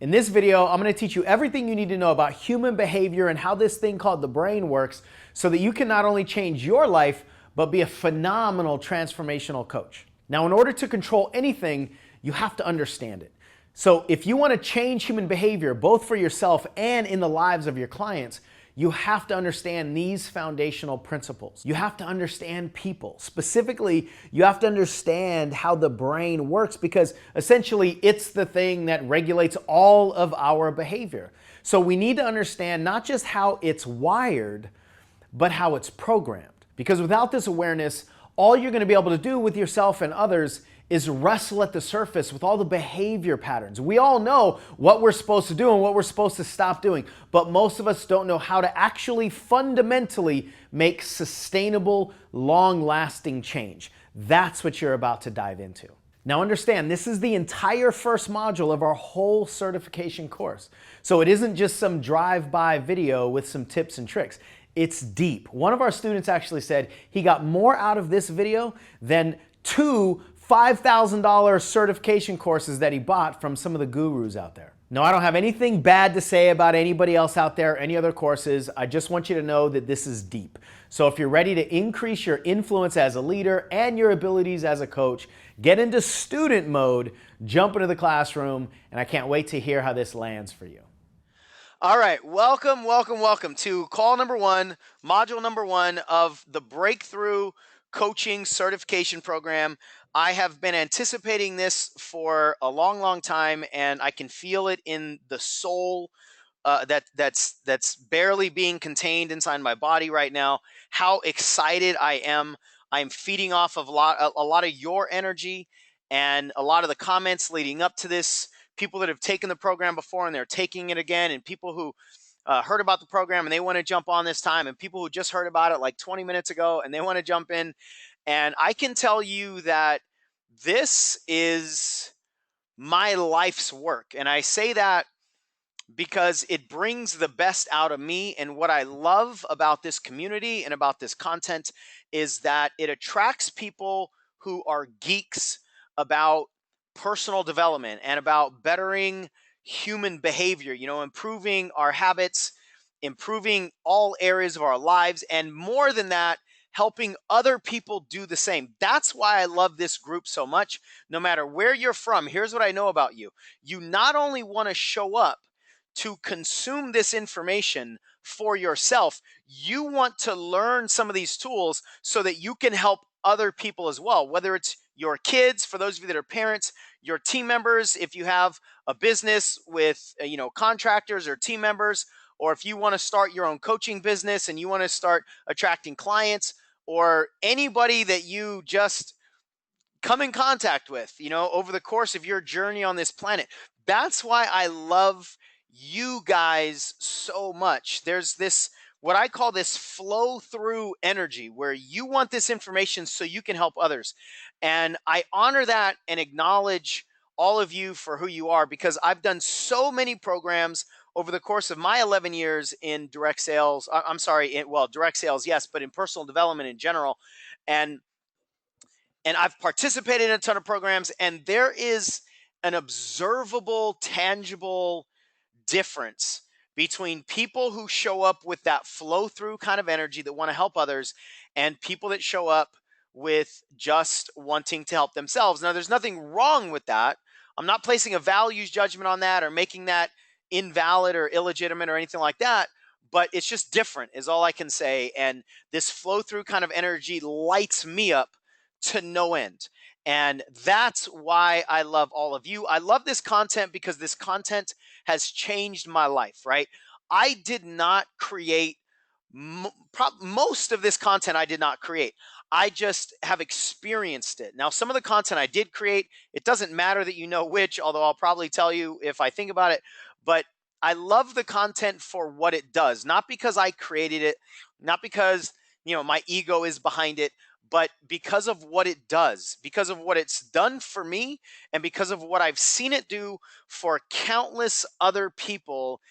In this video, I'm going to teach you everything you need to know about human behavior and how this thing called the brain works so that you can not only change your life, but be a phenomenal transformational coach. Now, in order to control anything, you have to understand it. So if you want to change human behavior, both for yourself and in the lives of your clients, you have to understand these foundational principles. You have to understand people. Specifically, you have to understand how the brain works because essentially it's the thing that regulates all of our behavior. So we need to understand not just how it's wired, but how it's programmed. Because without this awareness, all you're going to be able to do with yourself and others is wrestle at the surface with all the behavior patterns. We all know what we're supposed to do and what we're supposed to stop doing, but most of us don't know how to actually fundamentally make sustainable, long-lasting change. That's what you're about to dive into. Now understand, this is the entire first module of our whole certification course. So it isn't just some drive-by video with some tips and tricks. It's deep. One of our students actually said he got more out of this video than two $5,000 certification courses that he bought from some of the gurus out there. Now, I don't have anything bad to say about anybody else out there, any other courses. I just want you to know that this is deep. So if you're ready to increase your influence as a leader and your abilities as a coach, get into student mode, jump into the classroom, and I can't wait to hear how this lands for you. All right, welcome to call number one, module number one of the Breakthrough Coaching Certification Program. I have been anticipating this for a long time, and I can feel it in the soul that's barely being contained inside my body right now. How excited I am! I'm feeding off of a lot of your energy and a lot of the comments leading up to this. People that have taken the program before and they're taking it again, and people who heard about the program and they want to jump on this time, and people who just heard about it like 20 minutes ago and they want to jump in. And I can tell you that this is my life's work. And I say that because it brings the best out of me. And what I love about this community and about this content is that it attracts people who are geeks about personal development and about bettering human behavior, improving our habits, improving all areas of our lives, and more than that, helping other people do the same. That's why I love this group so much. No matter where you're from, here's what I know about you. You not only want to show up to consume this information for yourself, you want to learn some of these tools so that you can help other people as well, whether it's your kids, for those of you that are parents, your team members, if you have a business with contractors or team members, or if you want to start your own coaching business and you want to start attracting clients, or anybody that you just come in contact with, over the course of your journey on this planet. That's why I love you guys so much. There's this, what I call this flow through energy, where you want this information so you can help others. And I honor that and acknowledge all of you for who you are, because I've done so many programs over the course of my 11 years in direct sales. I'm sorry, direct sales, yes, but in personal development in general. And I've participated in a ton of programs, and there is an observable, tangible difference between people who show up with that flow through kind of energy that want to help others and people that show up with just wanting to help themselves. Now, there's nothing wrong with that. I'm not placing a values judgment on that or making that invalid or illegitimate or anything like that, but it's just different is all I can say. And this flow through kind of energy lights me up to no end. And that's why I love all of you. I love this content because this content has changed my life, right? I did not create most of this content. I did not create. I just have experienced it. Now, some of the content I did create, it doesn't matter that you know which, although I'll probably tell you if I think about it, but I love the content for what it does, not because I created it, not because, my ego is behind it, but because of what it does, because of what it's done for me, and because of what I've seen it do for countless other people.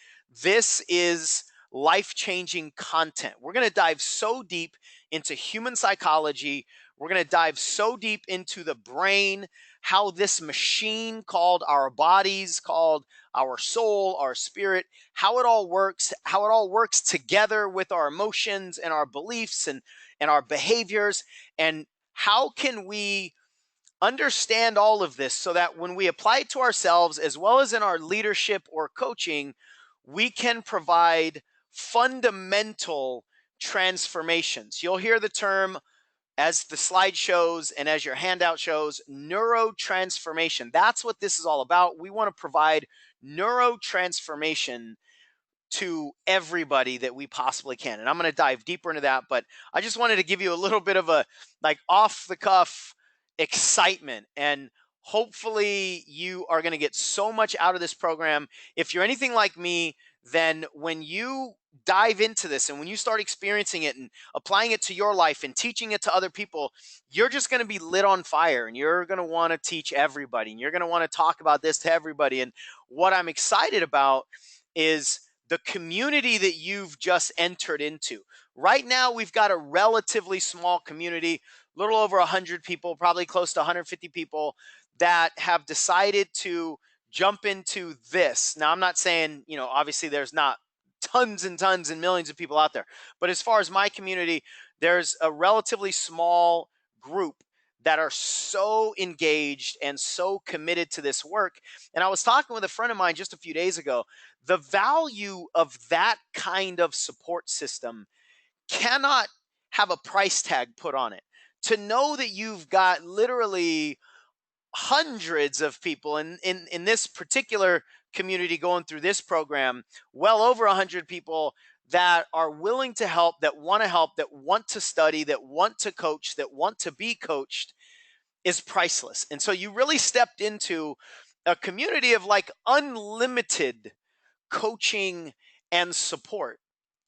This is life-changing content. We're going to dive so deep into human psychology. We're going to dive so deep into the brain, how this machine called our bodies, called our soul, our spirit, how it all works together with our emotions and our beliefs and our behaviors, and how can we understand all of this so that when we apply it to ourselves as well as in our leadership or coaching, we can provide fundamental transformations. You'll hear the term, as the slide shows and as your handout shows, neurotransformation. That's what this is all about. We want to provide neurotransformation to everybody that we possibly can. And I'm going to dive deeper into that, but I just wanted to give you a little bit of a like off the cuff excitement, and hopefully you are going to get so much out of this program. If you're anything like me, then when you dive into this and when you start experiencing it and applying it to your life and teaching it to other people, you're just going to be lit on fire, and you're going to want to teach everybody, and you're going to want to talk about this to everybody. And what I'm excited about is the community that you've just entered into. Right now, we've got a relatively small community, a little over 100 people, probably close to 150 people that have decided to jump into this. Now, I'm not saying, obviously there's not tons and tons and millions of people out there, but as far as my community, there's a relatively small group that are so engaged and so committed to this work. And I was talking with a friend of mine just a few days ago. The value of that kind of support system cannot have a price tag put on it. To know that you've got literally hundreds of people in this particular community going through this program, well over 100 people that are willing to help, that want to study, that want to coach, that want to be coached, is priceless. And so you really stepped into a community of like unlimited coaching and support.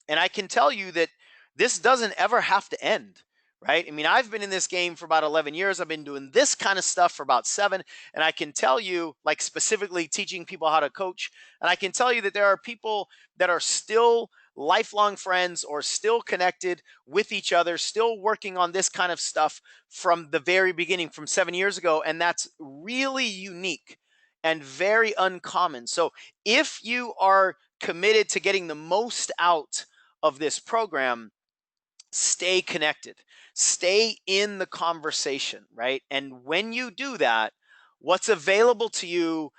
And I can tell you that this doesn't ever have to end, right? I mean, I've been in this game for about 11 years. I've been doing this kind of stuff for about 7. And I can tell you, like specifically teaching people how to coach. And I can tell you that there are people that are still lifelong friends or still connected with each other, still working on this kind of stuff from the very beginning, from 7 years ago. And that's really unique and very uncommon. So if you are committed to getting the most out of this program, stay connected, stay in the conversation, right? And when you do that, what's available to you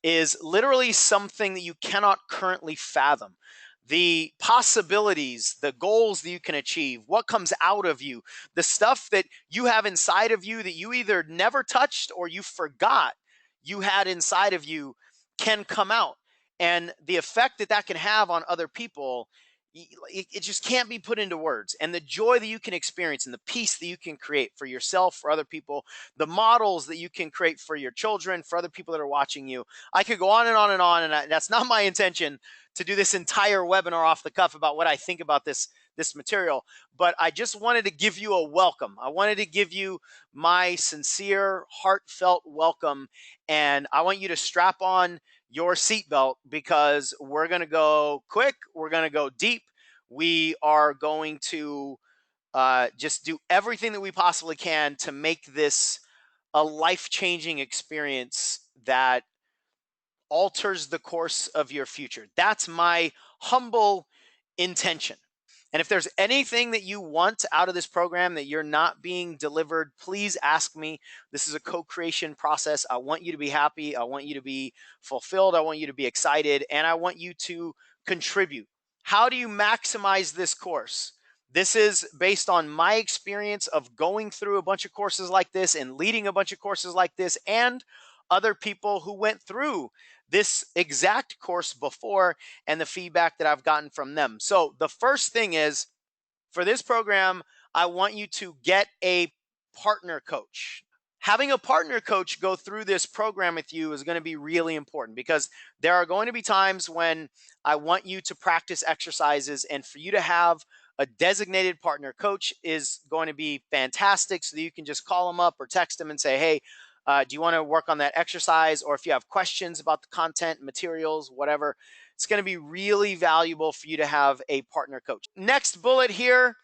is literally something that you cannot currently fathom. The possibilities, the goals that you can achieve, what comes out of you, the stuff that you have inside of you that you either never touched or you forgot you had inside of you, can come out. And the effect that can have on other people, it just can't be put into words. And the joy that you can experience and the peace that you can create for yourself, for other people, the models that you can create for your children, for other people that are watching you. I could go on and on and on, and that's not my intention to do this entire webinar off the cuff about what I think about this material, but I just wanted to give you a welcome. I wanted to give you my sincere, heartfelt welcome, and I want you to strap on your seatbelt, because we're going to go quick. We're going to go deep. We are going to just do everything that we possibly can to make this a life-changing experience that alters the course of your future. That's my humble intention. And if there's anything that you want out of this program that you're not being delivered, please ask me. This is a co-creation process. I want you to be happy. I want you to be fulfilled. I want you to be excited. And I want you to contribute. How do you maximize this course? This is based on my experience of going through a bunch of courses like this and leading a bunch of courses like this, and other people who went through this exact course before and the feedback that I've gotten from them. So the first thing is, for this program, I want you to get a partner coach. Having a partner coach go through this program with you is going to be really important, because there are going to be times when I want you to practice exercises, and for you to have a designated partner coach is going to be fantastic, so that you can just call them up or text them and say, hey, do you want to work on that exercise? Or if you have questions about the content, materials, whatever, it's going to be really valuable for you to have a partner coach. Next bullet here,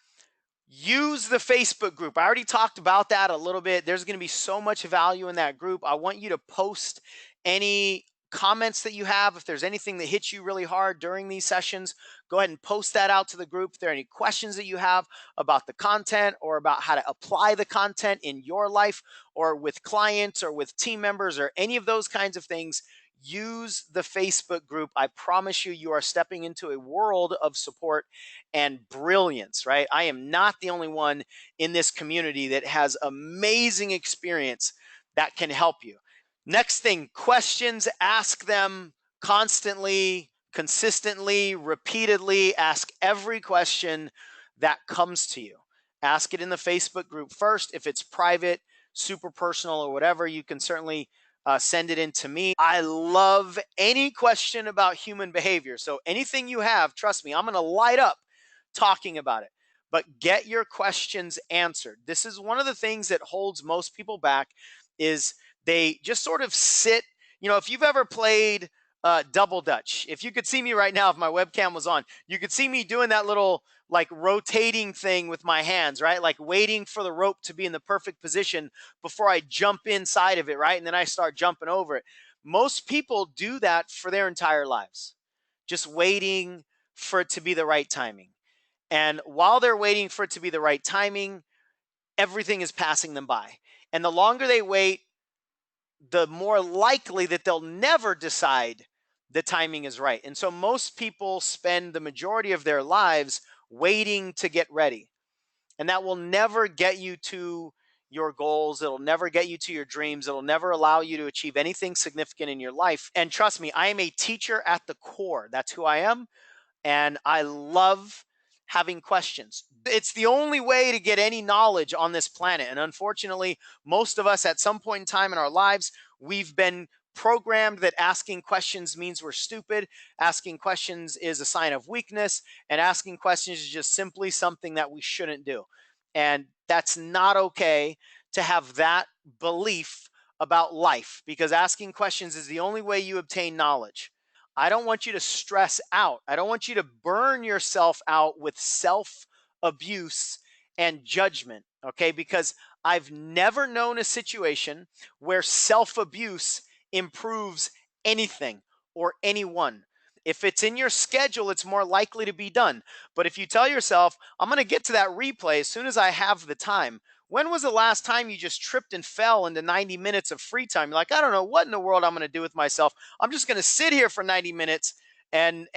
Use the Facebook group. I already talked about that a little bit. There's going to be so much value in that group. I want you to post any comments that you have. If there's anything that hits you really hard during these sessions, go ahead and post that out to the group. If there are any questions that you have about the content or about how to apply the content in your life or with clients or with team members or any of those kinds of things, use the Facebook group. I promise you, you are stepping into a world of support and brilliance, right? I am not the only one in this community that has amazing experience that can help you. Next thing, questions, ask them constantly, consistently, repeatedly. Ask every question that comes to you. Ask it in the Facebook group first. If it's private, super personal, or whatever, you can certainly send it in to me. I love any question about human behavior. So anything you have, trust me, I'm going to light up talking about it. But get your questions answered. This is one of the things that holds most people back is they just sort of sit. If you've ever played double dutch, if you could see me right now, if my webcam was on, you could see me doing that little like rotating thing with my hands, right? Like waiting for the rope to be in the perfect position before I jump inside of it, right? And then I start jumping over it. Most people do that for their entire lives, just waiting for it to be the right timing. And while they're waiting for it to be the right timing, everything is passing them by. And the longer they wait, the more likely that they'll never decide the timing is right. And so most people spend the majority of their lives waiting to get ready. And that will never get you to your goals. It'll never get you to your dreams. It'll never allow you to achieve anything significant in your life. And trust me, I am a teacher at the core. That's who I am. And I love having questions. It's the only way to get any knowledge on this planet. And unfortunately, most of us at some point in time in our lives, we've been programmed that asking questions means we're stupid. Asking questions is a sign of weakness. And asking questions is just simply something that we shouldn't do. And that's not okay to have that belief about life, because asking questions is the only way you obtain knowledge. I don't want you to stress out. I don't want you to burn yourself out with self abuse and judgment, okay? Because I've never known a situation where self abuse improves anything or anyone. If it's in your schedule, it's more likely to be done. But if you tell yourself, I'm going to get to that replay as soon as I have the time. When was the last time you just tripped and fell into 90 minutes of free time? You're like, I don't know what in the world I'm going to do with myself. I'm just going to sit here for 90 minutes and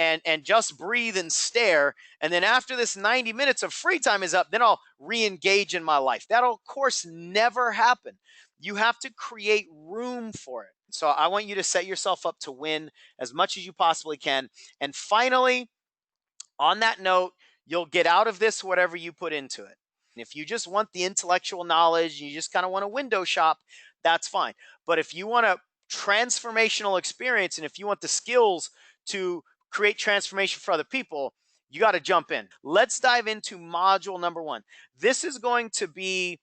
just breathe and stare. And then after this 90 minutes of free time is up, then I'll re-engage in my life. That'll, of course, never happen. You have to create room for it. So I want you to set yourself up to win as much as you possibly can. And finally, on that note, you'll get out of this whatever you put into it. And if you just want the intellectual knowledge, you just kind of want to window shop, that's fine. But if you want a transformational experience and if you want the skills to create transformation for other people, you got to jump in. Let's dive into module number 1. This is going to be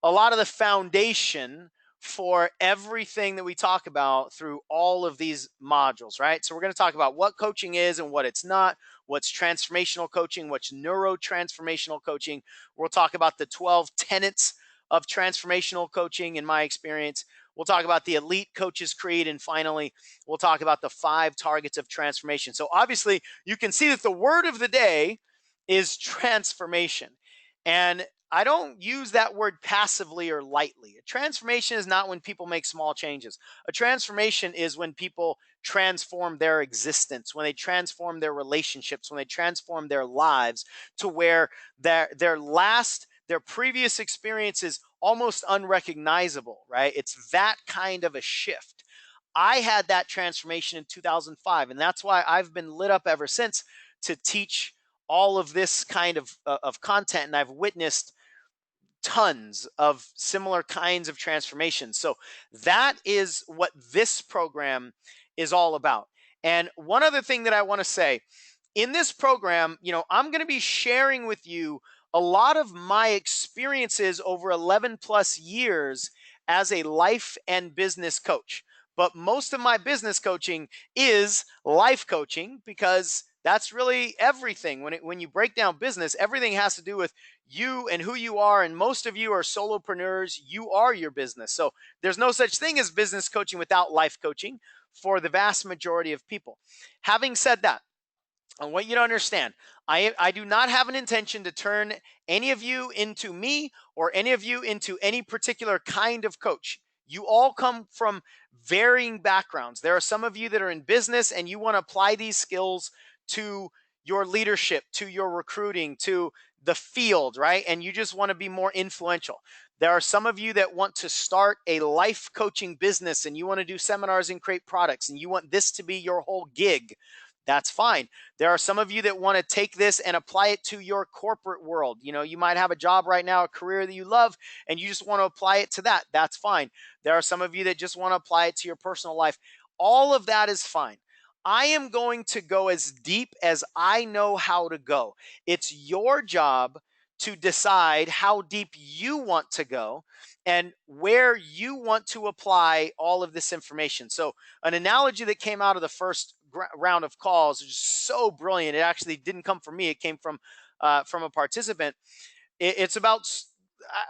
a lot of the foundation for everything that we talk about through all of these modules, right? So we're going to talk about what coaching is and what it's not, what's transformational coaching, what's neuro-transformational coaching. We'll talk about the 12 tenets of transformational coaching in my experience. We'll talk about the elite coaches creed. And finally, we'll talk about the 5 targets of transformation. So obviously, you can see that the word of the day is transformation. And I don't use that word passively or lightly. A transformation is not when people make small changes. A transformation is when people transform their existence, when they transform their relationships, when they transform their lives to where their previous experience is almost unrecognizable, right? It's that kind of a shift. I had that transformation in 2005, and that's why I've been lit up ever since to teach all of this kind of content, and I've witnessed tons of similar kinds of transformations. So that is what this program is all about. And one other thing that I want to say, in this program, I'm going to be sharing with you a lot of my experiences over 11 plus years as a life and business coach. But most of my business coaching is life coaching because That's really everything. When you break down business, everything has to do with you and who you are. And most of you are solopreneurs. You are your business. So there's no such thing as business coaching without life coaching for the vast majority of people. Having said that, I want you to understand, I do not have an intention to turn any of you into me or any of you into any particular kind of coach. You all come from varying backgrounds. There are some of you that are in business and you want to apply these skills to your leadership, to your recruiting, to the field, right? And you just want to be more influential. There are some of you that want to start a life coaching business and you want to do seminars and create products and you want this to be your whole gig. That's fine. There are some of you that want to take this and apply it to your corporate world. You know, you might have a job right now, a career that you love, and you just want to apply it to that. That's fine. There are some of you that just want to apply it to your personal life. All of that is fine. I am going to go as deep as I know how to go. It's your job to decide how deep you want to go and where you want to apply all of this information. So, an analogy that came out of the first round of calls is so brilliant. It actually didn't come from me; it came from a participant. It's about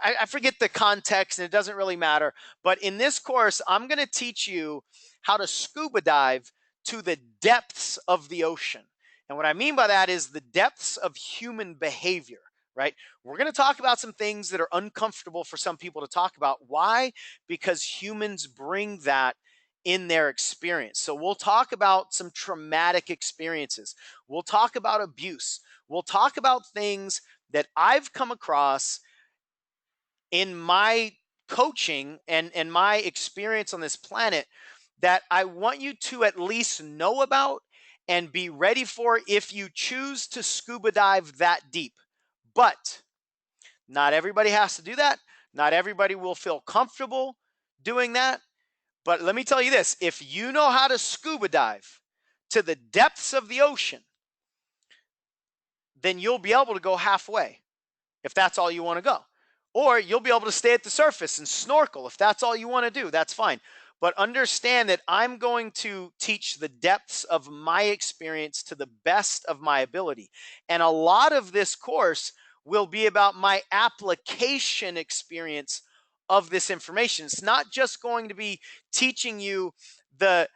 I forget the context, and it doesn't really matter. But in this course, I'm going to teach you how to scuba dive to the depths of the ocean. And what I mean by that is the depths of human behavior. Right? We're going to talk about some things that are uncomfortable for some people to talk about. Why? Because humans bring that in their experience. So we'll talk about some traumatic experiences. We'll talk about abuse. We'll talk about things that I've come across in my coaching and my experience on this planet that I want you to at least know about and be ready for if you choose to scuba dive that deep. But not everybody has to do that. Not everybody will feel comfortable doing that. But let me tell you this, if you know how to scuba dive to the depths of the ocean, then you'll be able to go halfway if that's all you want to go. Or you'll be able to stay at the surface and snorkel if that's all you want to do. That's fine. But understand that I'm going to teach the depths of my experience to the best of my ability. And a lot of this course will be about my application experience of this information. It's not just going to be teaching you the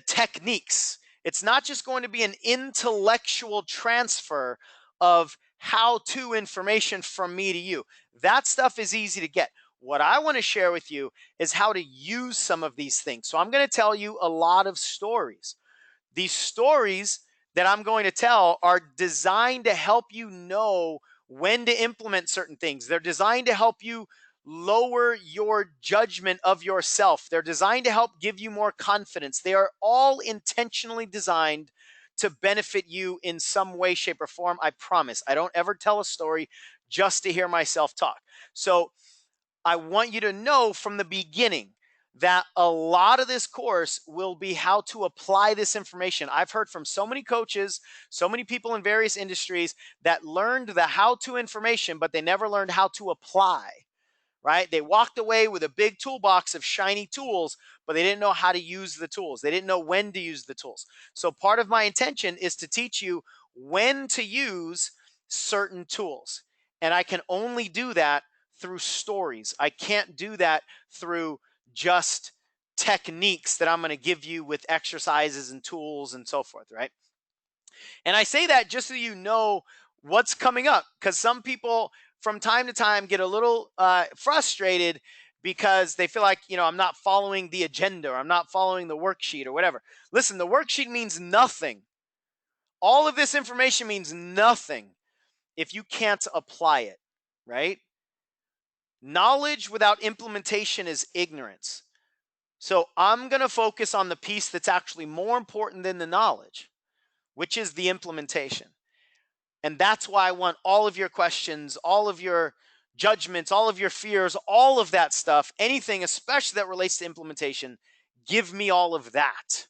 techniques. It's not just going to be an intellectual transfer of how-to information from me to you. That stuff is easy to get. What I want to share with you is how to use some of these things. So I'm going to tell you a lot of stories. These stories that I'm going to tell are designed to help you know when to implement certain things. They're designed to help you lower your judgment of yourself. They're designed to help give you more confidence. They are all intentionally designed to benefit you in some way, shape, or form. I promise. I don't ever tell a story just to hear myself talk. So I want you to know from the beginning that a lot of this course will be how to apply this information. I've heard from so many coaches, so many people in various industries that learned the how-to information, but they never learned how to apply. Right? They walked away with a big toolbox of shiny tools, but they didn't know how to use the tools. They didn't know when to use the tools. So part of my intention is to teach you when to use certain tools. And I can only do that through stories. I can't do that through just techniques that I'm going to give you with exercises and tools and so forth, right? And I say that just so you know what's coming up, because some people from time to time get a little frustrated because they feel like, I'm not following the agenda or I'm not following the worksheet or whatever. Listen, the worksheet means nothing. All of this information means nothing if you can't apply it, right? Knowledge without implementation is ignorance. So I'm going to focus on the piece that's actually more important than the knowledge, which is the implementation. And that's why I want all of your questions, all of your judgments, all of your fears, all of that stuff, anything, especially that relates to implementation, give me all of that.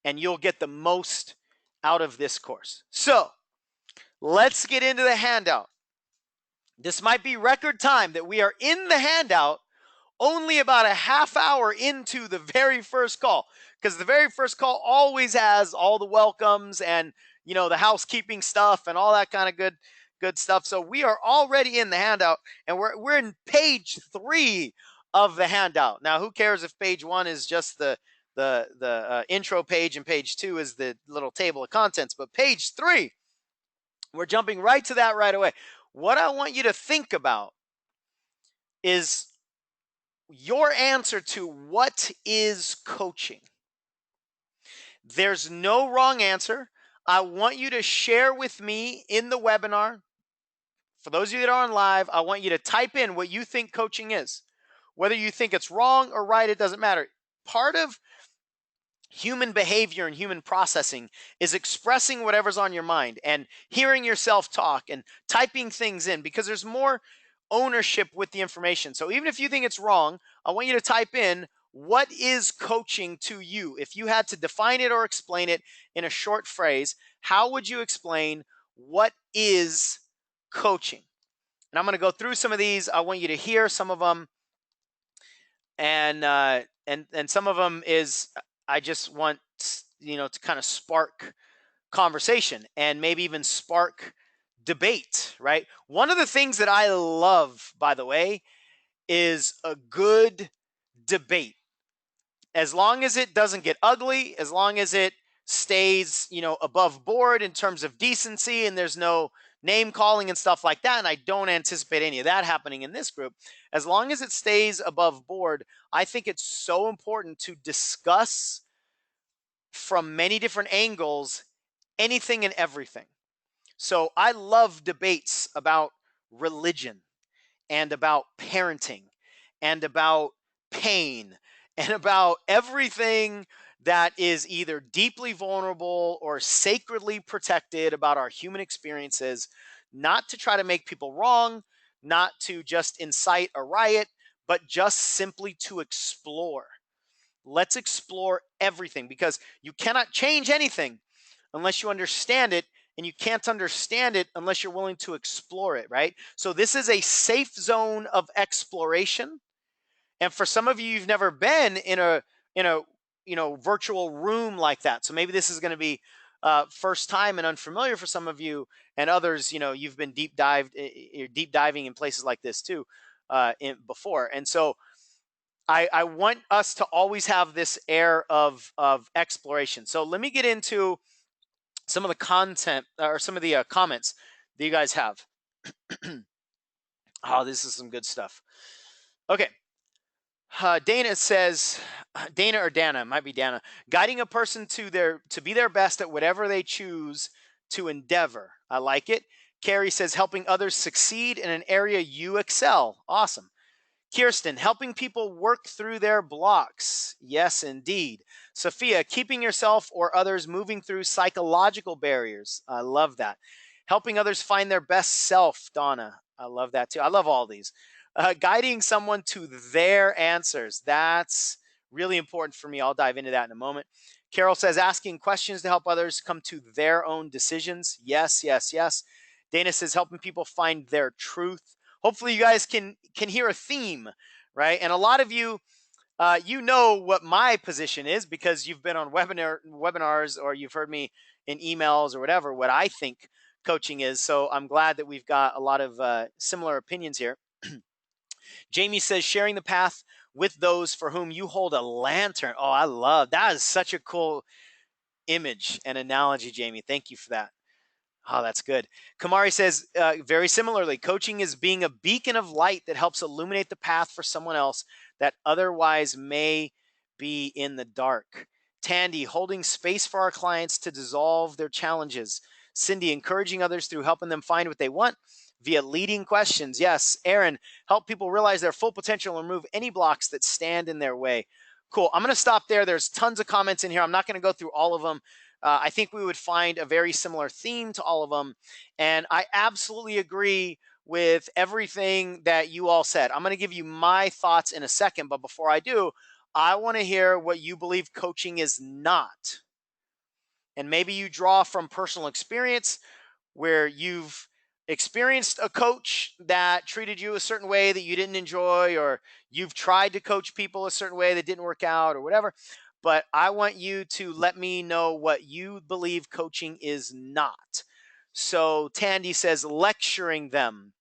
And you'll get the most out of this course. So let's get into the handout. This might be record time that we are in the handout only about a half hour into the very first call, because the very first call always has all the welcomes and the housekeeping stuff and all that kind of good stuff. So we are already in the handout, and we're in page 3 of the handout. Now, who cares if page 1 is just the intro page and page 2 is the little table of contents, but page 3, we're jumping right to that right away. What I want you to think about is your answer to what is coaching. There's no wrong answer. I want you to share with me in the webinar. For those of you that are on live, I want you to type in what you think coaching is. Whether you think it's wrong or right, it doesn't matter. Part of human behavior and human processing is expressing whatever's on your mind and hearing yourself talk and typing things in, because there's more ownership with the information. So even if you think it's wrong, I want you to type in, what is coaching to you? If you had to define it or explain it in a short phrase, how would you explain what is coaching? And I'm going to go through some of these. I want you to hear some of them, and some of them is, I just want to kind of spark conversation and maybe even spark debate, right? One of the things that I love, by the way, is a good debate. As long as it doesn't get ugly, as long as it stays, above board in terms of decency, and there's no name calling and stuff like that, and I don't anticipate any of that happening in this group. As long as it stays above board, I think it's so important to discuss from many different angles anything and everything. So I love debates about religion and about parenting and about pain and about everything that is either deeply vulnerable or sacredly protected about our human experiences, not to try to make people wrong, not to just incite a riot, but just simply to explore. Let's explore everything, because you cannot change anything unless you understand it, and you can't understand it unless you're willing to explore it, right? So this is a safe zone of exploration. And for some of you, you've never been in a virtual room like that. So maybe this is going to be first time and unfamiliar for some of you, and others, you've been deep diving in places like this too before. And so I want us to always have this air of exploration. So let me get into some of the content or some of the comments that you guys have. Oh, this is some good stuff. Okay. Dana says, Dana or Dana, might be Dana, guiding a person to be their best at whatever they choose to endeavor. I like it. Carrie says, helping others succeed in an area you excel. Awesome. Kirsten, helping people work through their blocks. Yes, indeed. Sophia, keeping yourself or others moving through psychological barriers. I love that. Helping others find their best self. Donna, I love that too. I love all these. Guiding someone to their answers. That's really important for me. I'll dive into that in a moment. Carol says, asking questions to help others come to their own decisions. Yes, yes, yes. Dana says, helping people find their truth. Hopefully you guys can hear a theme, right? And a lot of you, you know what my position is, because you've been on webinars or you've heard me in emails or whatever, what I think coaching is. So I'm glad that we've got a lot of similar opinions here. Jamie says, sharing the path with those for whom you hold a lantern. Oh, I love that. Is such a cool image and analogy, Jamie. Thank you for that. Oh, that's good. Kamari says, very similarly, coaching is being a beacon of light that helps illuminate the path for someone else that otherwise may be in the dark. Tandy, holding space for our clients to dissolve their challenges. Cindy, encouraging others through helping them find what they want via leading questions. Yes. Aaron, help people realize their full potential and remove any blocks that stand in their way. Cool. I'm going to stop there. There's tons of comments in here. I'm not going to go through all of them. I think we would find a very similar theme to all of them. And I absolutely agree with everything that you all said. I'm going to give you my thoughts in a second. But before I do, I want to hear what you believe coaching is not. And maybe you draw from personal experience where you've experienced a coach that treated you a certain way that you didn't enjoy, or you've tried to coach people a certain way that didn't work out or whatever. But I want you to let me know what you believe coaching is not. So Tandy says lecturing them.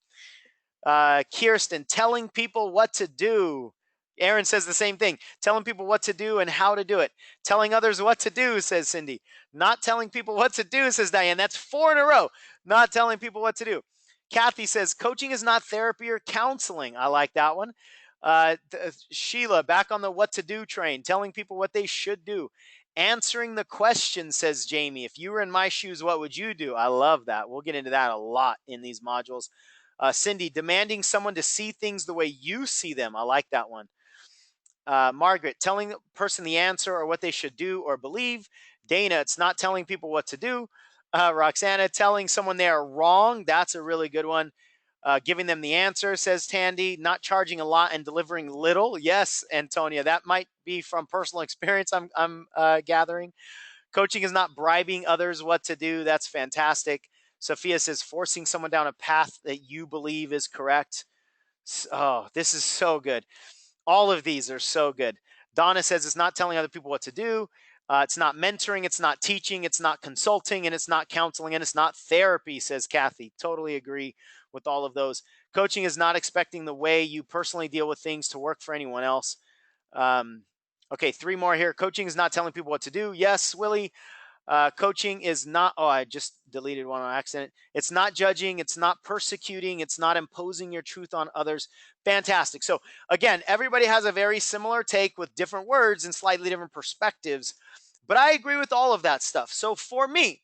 Kirsten, telling people what to do. Aaron says the same thing. Telling people what to do and how to do it. Telling others what to do, says Cindy. Not telling people what to do, says Diane. That's 4 in a row. Not telling people what to do. Kathy says coaching is not therapy or counseling. I like that one. Sheila, back on the what to do train, telling people what they should do. Answering the question, says Jamie. If you were in my shoes, what would you do? I love that. We'll get into that a lot in these modules. Cindy, demanding someone to see things the way you see them. I like that one. Margaret, telling the person the answer or what they should do or believe. Dana, it's not telling people what to do. Roxana, telling someone they are wrong. That's a really good one. Giving them the answer, says Tandy. Not charging a lot and delivering little. Yes, Antonia, that might be from personal experience, I'm gathering. Coaching is not bribing others what to do. That's fantastic. Sophia says forcing someone down a path that you believe is correct. Oh, this is so good. All of these are so good. Donna says it's not telling other people what to do. It's not mentoring. It's not teaching. It's not consulting. And it's not counseling. And it's not therapy, says Kathy. Totally agree with all of those. Coaching is not expecting the way you personally deal with things to work for anyone else. Okay, 3 more here. Coaching is not telling people what to do. Yes, Willie. Coaching is not, oh, I just deleted one on accident. It's not judging. It's not persecuting. It's not imposing your truth on others. Fantastic. So again, everybody has a very similar take with different words and slightly different perspectives, but I agree with all of that stuff. So for me,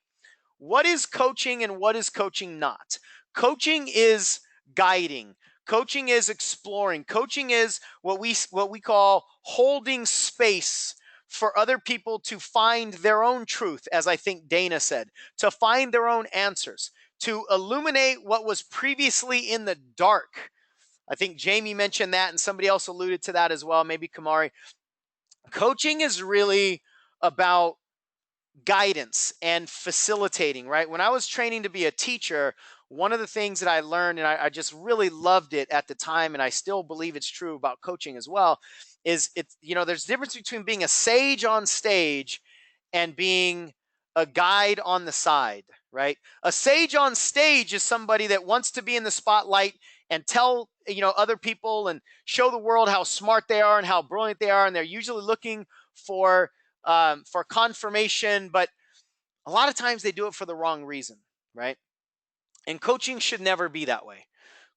what is coaching and what is coaching not? Coaching is guiding. Coaching is exploring. Coaching is what we call holding space for other people to find their own truth, as I think Dana said, to find their own answers, to illuminate what was previously in the dark. I think Jamie mentioned that, and somebody else alluded to that as well, maybe Kamari. Coaching is really about guidance and facilitating, right? When I was training to be a teacher, one of the things that I learned, and I just really loved it at the time, and I still believe it's true about coaching as well, is it's, there's a difference between being a sage on stage and being a guide on the side, right? A sage on stage is somebody that wants to be in the spotlight and tell, other people and show the world how smart they are and how brilliant they are. And they're usually looking for confirmation, but a lot of times they do it for the wrong reason, right? And coaching should never be that way.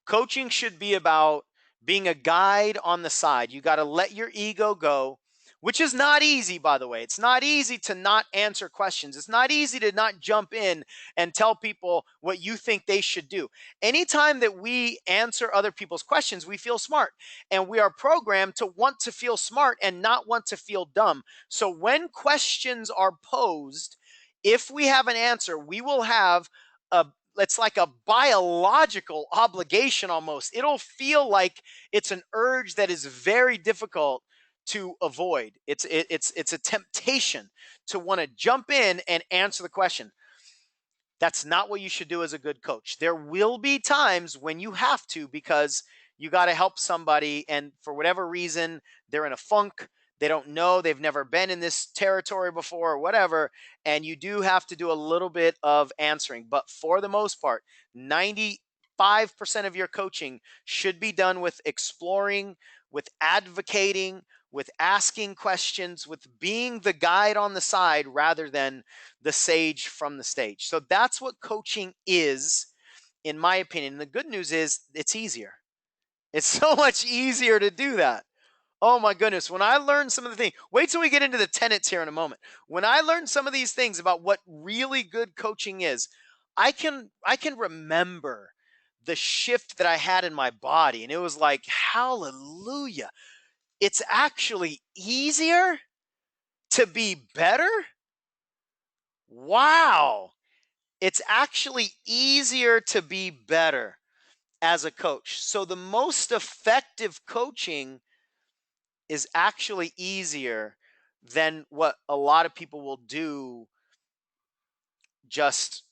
Coaching should be about being a guide on the side. You got to let your ego go, which is not easy, by the way. It's not easy to not answer questions. It's not easy to not jump in and tell people what you think they should do. Anytime that we answer other people's questions, we feel smart. And we are programmed to want to feel smart and not want to feel dumb. So when questions are posed, if we have an answer, we will have a it's like a biological obligation almost. It'll feel like it's an urge that is very difficult to avoid. It's a temptation to want to jump in and answer the question. That's not what you should do as a good coach. There will be times when you have to, because you got to help somebody, and for whatever reason, they're in a funk. They don't know, they've never been in this territory before or whatever, and you do have to do a little bit of answering. But for the most part, 95% of your coaching should be done with exploring, with advocating, with asking questions, with being the guide on the side rather than the sage from the stage. So that's what coaching is, in my opinion. And the good news is it's easier. It's so much easier to do that. Oh my goodness. When I learned some of the things, wait till we get into the tenets here in a moment. When I learned some of these things about what really good coaching is, I can remember the shift that I had in my body. And it was like, hallelujah. It's actually easier to be better. Wow. It's actually easier to be better as a coach. So the most effective coaching is actually easier than what a lot of people will do just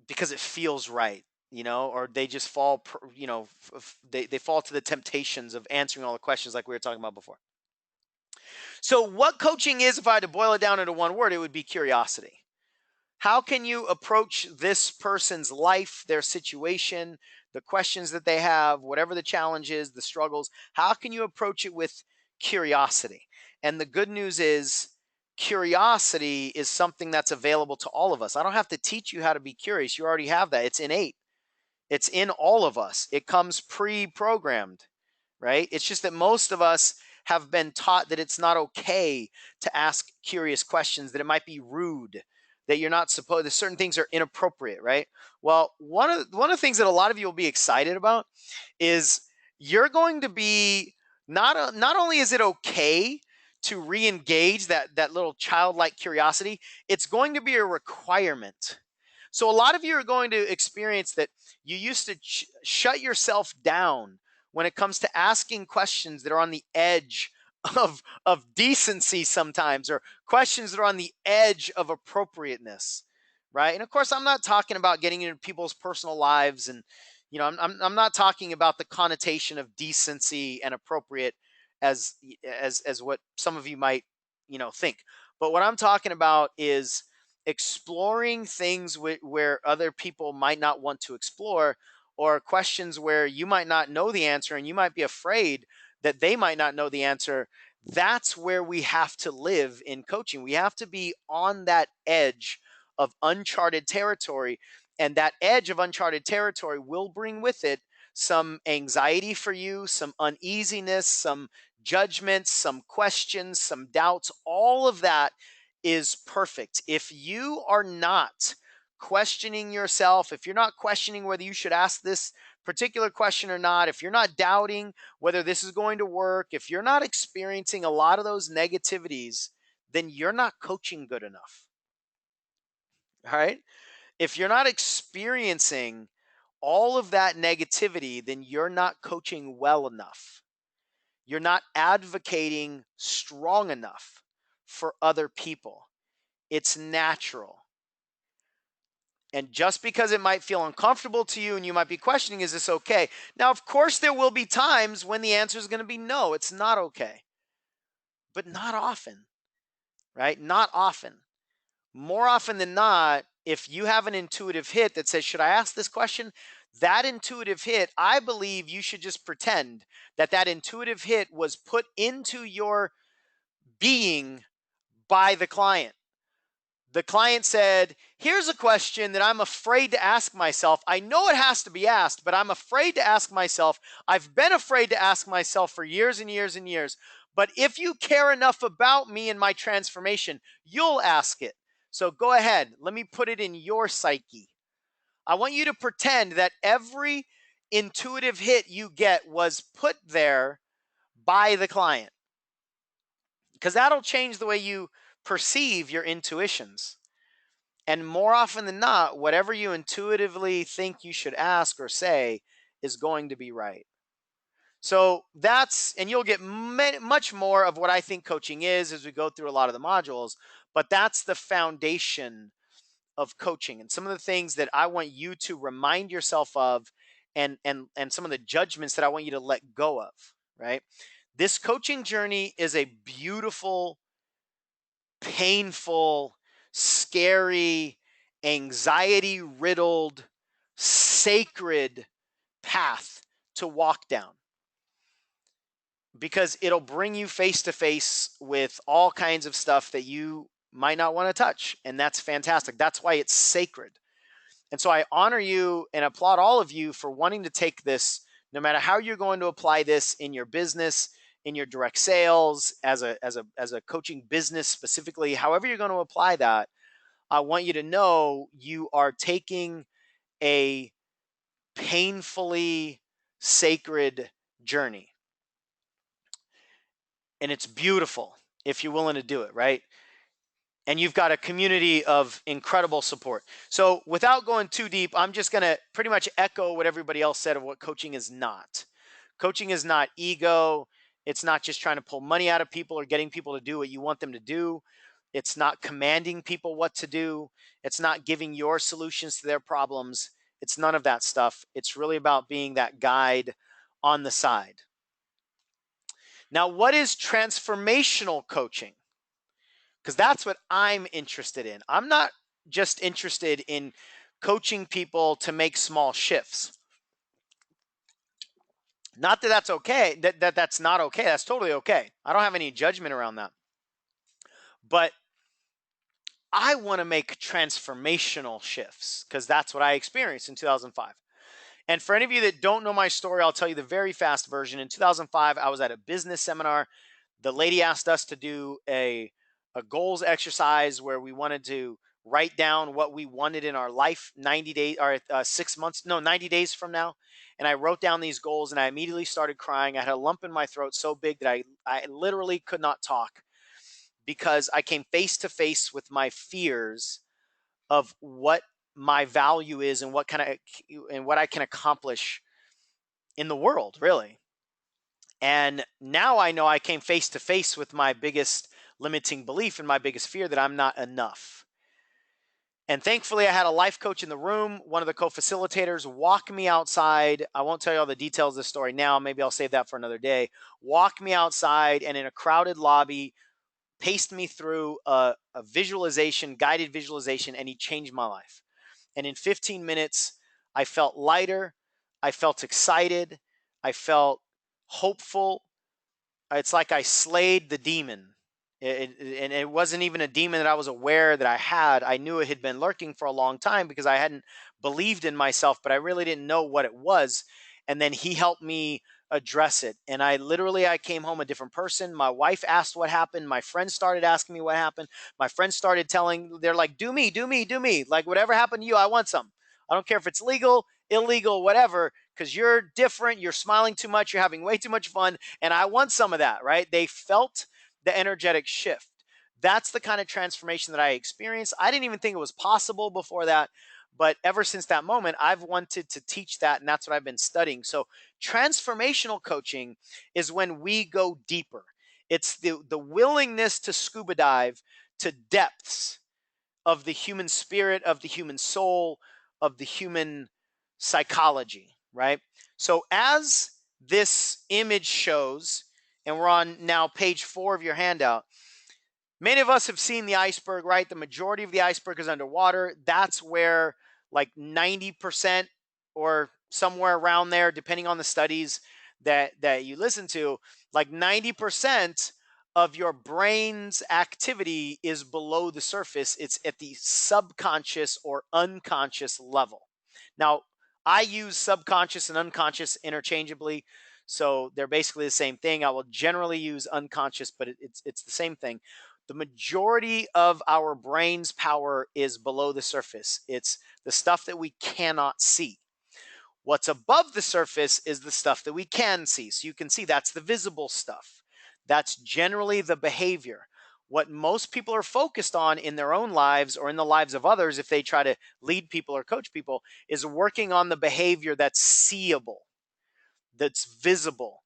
because it feels right. or they just fall, they fall to the temptations of answering all the questions like we were talking about before. So what coaching is, if I had to boil it down into one word, it would be curiosity. How can you approach this person's life, their situation, the questions that they have, whatever the challenge is, the struggles? How can you approach it with curiosity? And the good news is, curiosity is something that's available to all of us. I don't have to teach you how to be curious. You already have that. It's innate, it's in all of us, it comes pre programmed, right? It's just that most of us have been taught that it's not okay to ask curious questions, that it might be rude, that you're not supposed, that certain things are inappropriate, right? Well, one of the things that a lot of you will be excited about is you're going to be, not only is it okay to re-engage that little childlike curiosity, it's going to be a requirement. So a lot of you are going to experience that you used to shut yourself down when it comes to asking questions that are on the edge of decency sometimes, or questions that are on the edge of appropriateness, right? And of course, I'm not talking about getting into people's personal lives, and I'm not talking about the connotation of decency and appropriate as what some of you might think. But what I'm talking about is exploring things where other people might not want to explore, or questions where you might not know the answer and you might be afraid that they might not know the answer. That's where we have to live in coaching. We have to be on that edge of uncharted territory. And that edge of uncharted territory will bring with it some anxiety for you, some uneasiness, some judgments, some questions, some doubts. All of that is perfect. If you are not questioning yourself, if you're not questioning whether you should ask this particular question or not, if you're not doubting whether this is going to work, if you're not experiencing a lot of those negativities, then you're not coaching good enough. All right? If you're not experiencing all of that negativity, then you're not coaching well enough. You're not advocating strong enough for other people. It's natural. And just because it might feel uncomfortable to you and you might be questioning, is this okay? Now, of course, there will be times when the answer is going to be no, it's not okay. But not often, right? Not often. More often than not, if you have an intuitive hit that says, should I ask this question? That intuitive hit, I believe you should just pretend that intuitive hit was put into your being by the client. The client said, here's a question that I'm afraid to ask myself. I know it has to be asked, but I'm afraid to ask myself. I've been afraid to ask myself for years and years and years. But if you care enough about me and my transformation, you'll ask it. So go ahead. Let me put it in your psyche. I want you to pretend that every intuitive hit you get was put there by the client, because that'll change the way you perceive your intuitions. And more often than not, whatever you intuitively think you should ask or say is going to be right. So and you'll get much more of what I think coaching is as we go through a lot of the modules, but that's the foundation of coaching. And some of the things that I want you to remind yourself of, and some of the judgments that I want you to let go of, right? This coaching journey is a beautiful, painful, scary, anxiety riddled, sacred path to walk down, because it'll bring you face to face with all kinds of stuff that you might not want to touch. And that's fantastic. That's why it's sacred. And so I honor you and applaud all of you for wanting to take this, no matter how you're going to apply this in your business, in your direct sales, as a coaching business specifically, however you're going to apply that. I want you to know you are taking a painfully sacred journey. And it's beautiful if you're willing to do it, right? And you've got a community of incredible support. So without going too deep, I'm just going to pretty much echo what everybody else said of what coaching is not. Coaching is not ego. It's not just trying to pull money out of people or getting people to do what you want them to do. It's not commanding people what to do. It's not giving your solutions to their problems. It's none of that stuff. It's really about being that guide on the side. Now, what is transformational coaching? Because that's what I'm interested in. I'm not just interested in coaching people to make small shifts. Not that that's okay, that's not okay. That's totally okay. I don't have any judgment around that. But I want to make transformational shifts because that's what I experienced in 2005. And for any of you that don't know my story, I'll tell you the very fast version. In 2005, I was at a business seminar. The lady asked us to do a goals exercise where we wanted to write down what we wanted in our life 90 days or 6 months, no, 90 days from now. And I wrote down these goals and I immediately started crying. I had a lump in my throat so big that I literally could not talk because I came face to face with my fears of what my value is and what I can accomplish in the world, really. And now I know I came face to face with my biggest limiting belief and my biggest fear, that I'm not enough. And thankfully, I had a life coach in the room. One of the co-facilitators walk me outside. I won't tell you all the details of the story now. Maybe I'll save that for another day. Walk me outside, and in a crowded lobby, paced me through a visualization, guided visualization, and he changed my life. And in 15 minutes, I felt lighter. I felt excited. I felt hopeful. It's like I slayed the demon. And it wasn't even a demon that I was aware that I had. I knew it had been lurking for a long time because I hadn't believed in myself, but I really didn't know what it was. And then he helped me address it. And I came home a different person. My wife asked what happened. My friends started asking me what happened. My friends started they're like, do me, do me, do me. Like, whatever happened to you, I want some. I don't care if it's legal, illegal, whatever, because you're different. You're smiling too much. You're having way too much fun. And I want some of that, right? They felt the energetic shift. That's the kind of transformation that I experienced. I didn't even think it was possible before that. But ever since that moment, I've wanted to teach that, and that's what I've been studying. So transformational coaching is when we go deeper. It's the willingness to scuba dive to depths of the human spirit, of the human soul, of the human psychology, right? So as this image shows, and we're on now page 4 of your handout, many of us have seen the iceberg, right? The majority of the iceberg is underwater. That's where like 90% or somewhere around there, depending on the studies that you listen to, like 90% of your brain's activity is below the surface. It's at the subconscious or unconscious level. Now, I use subconscious and unconscious interchangeably, so they're basically the same thing. I will generally use unconscious, but it's the same thing. The majority of our brain's power is below the surface. It's the stuff that we cannot see. What's above the surface is the stuff that we can see. So you can see that's the visible stuff. That's generally the behavior. What most people are focused on in their own lives or in the lives of others, if they try to lead people or coach people, is working on the behavior that's seeable, that's visible.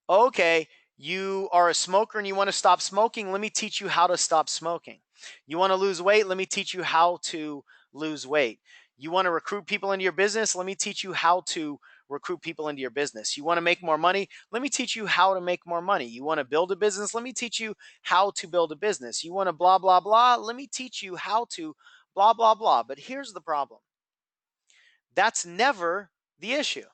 Okay, you are a smoker and you want to stop smoking. Let me teach you how to stop smoking. You want to lose weight? Let me teach you how to lose weight. You want to recruit people into your business? Let me teach you how to recruit people into your business. You want to make more money? Let me teach you how to make more money. You want to build a business? Let me teach you how to build a business. You want to blah, blah, blah? Let me teach you how to blah, blah, blah. But here's the problem. That's never the issue.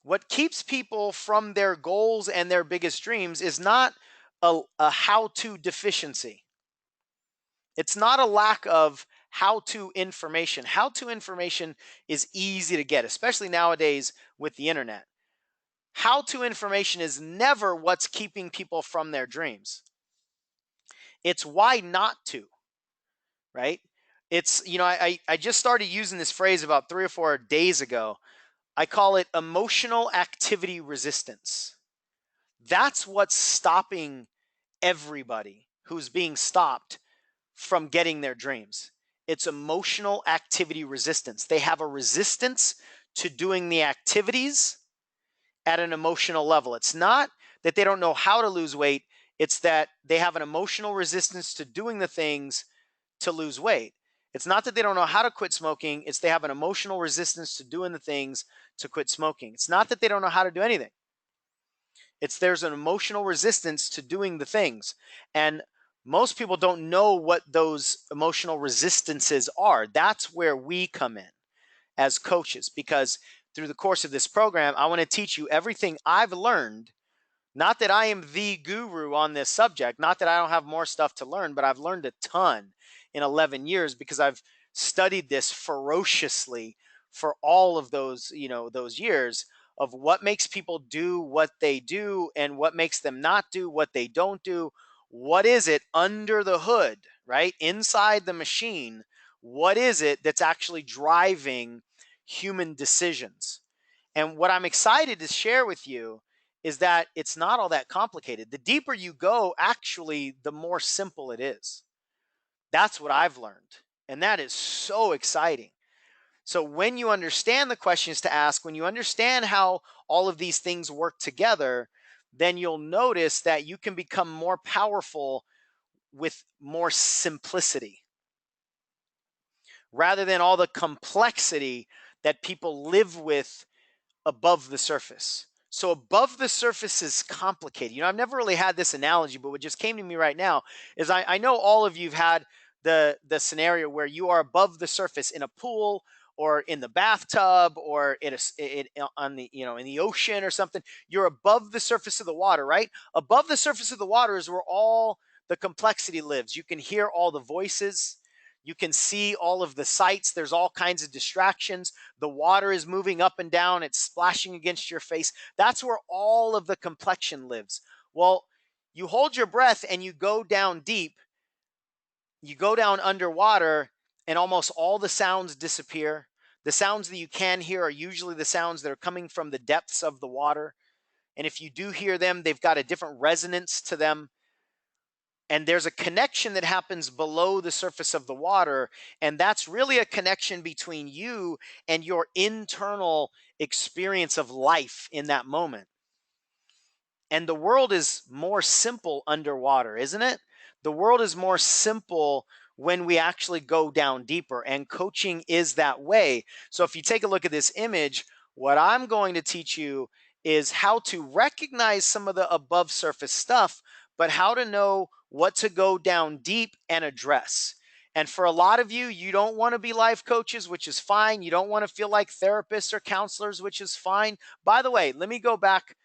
What keeps people from their goals and their biggest dreams is not a how-to deficiency. It's not a lack of how-to information. How-to information is easy to get, especially nowadays with the internet. How-to information is never what's keeping people from their dreams. It's why not to, right? It's, I just started using this phrase about 3 or 4 days ago. I call it emotional activity resistance. That's what's stopping everybody who's being stopped from getting their dreams. It's emotional activity resistance. They have a resistance to doing the activities at an emotional level. It's not that they don't know how to lose weight. It's that they have an emotional resistance to doing the things to lose weight. It's not that they don't know how to quit smoking. It's they have an emotional resistance to doing the things to quit smoking. It's not that they don't know how to do anything. It's there's an emotional resistance to doing the things. And most people don't know what those emotional resistances are. That's where we come in as coaches, because through the course of this program, I want to teach you everything I've learned. Not that I am the guru on this subject, not that I don't have more stuff to learn, but I've learned a ton in 11 years because I've studied this ferociously for all of those, those years of what makes people do what they do and what makes them not do what they don't do. What is it under the hood, right? Inside the machine, what is it that's actually driving human decisions? And what I'm excited to share with you is that it's not all that complicated. The deeper you go, actually, the more simple it is. That's what I've learned. And that is so exciting. So when you understand the questions to ask, when you understand how all of these things work together, then you'll notice that you can become more powerful with more simplicity rather than all the complexity that people live with above the surface. So above the surface is complicated. I've never really had this analogy, but what just came to me right now is I know all of you've had the scenario where you are above the surface in a pool or in the bathtub or on the in the ocean or something. You're above the surface of the water, right? Above the surface of the water is where all the complexity lives. You can hear all the voices. You can see all of the sights. There's all kinds of distractions. The water is moving up and down. It's splashing against your face. That's where all of the complexion lives. Well, you hold your breath and you go down deep. You go down underwater and almost all the sounds disappear. The sounds that you can hear are usually the sounds that are coming from the depths of the water. And if you do hear them, they've got a different resonance to them. And there's a connection that happens below the surface of the water. And that's really a connection between you and your internal experience of life in that moment. And the world is more simple underwater, isn't it? The world is more simple when we actually go down deeper. And coaching is that way. So if you take a look at this image, what I'm going to teach you is how to recognize some of the above surface stuff, but how to know what to go down deep and address. And for a lot of you, you don't want to be life coaches, which is fine. You don't want to feel like therapists or counselors, which is fine. By the way, let me go back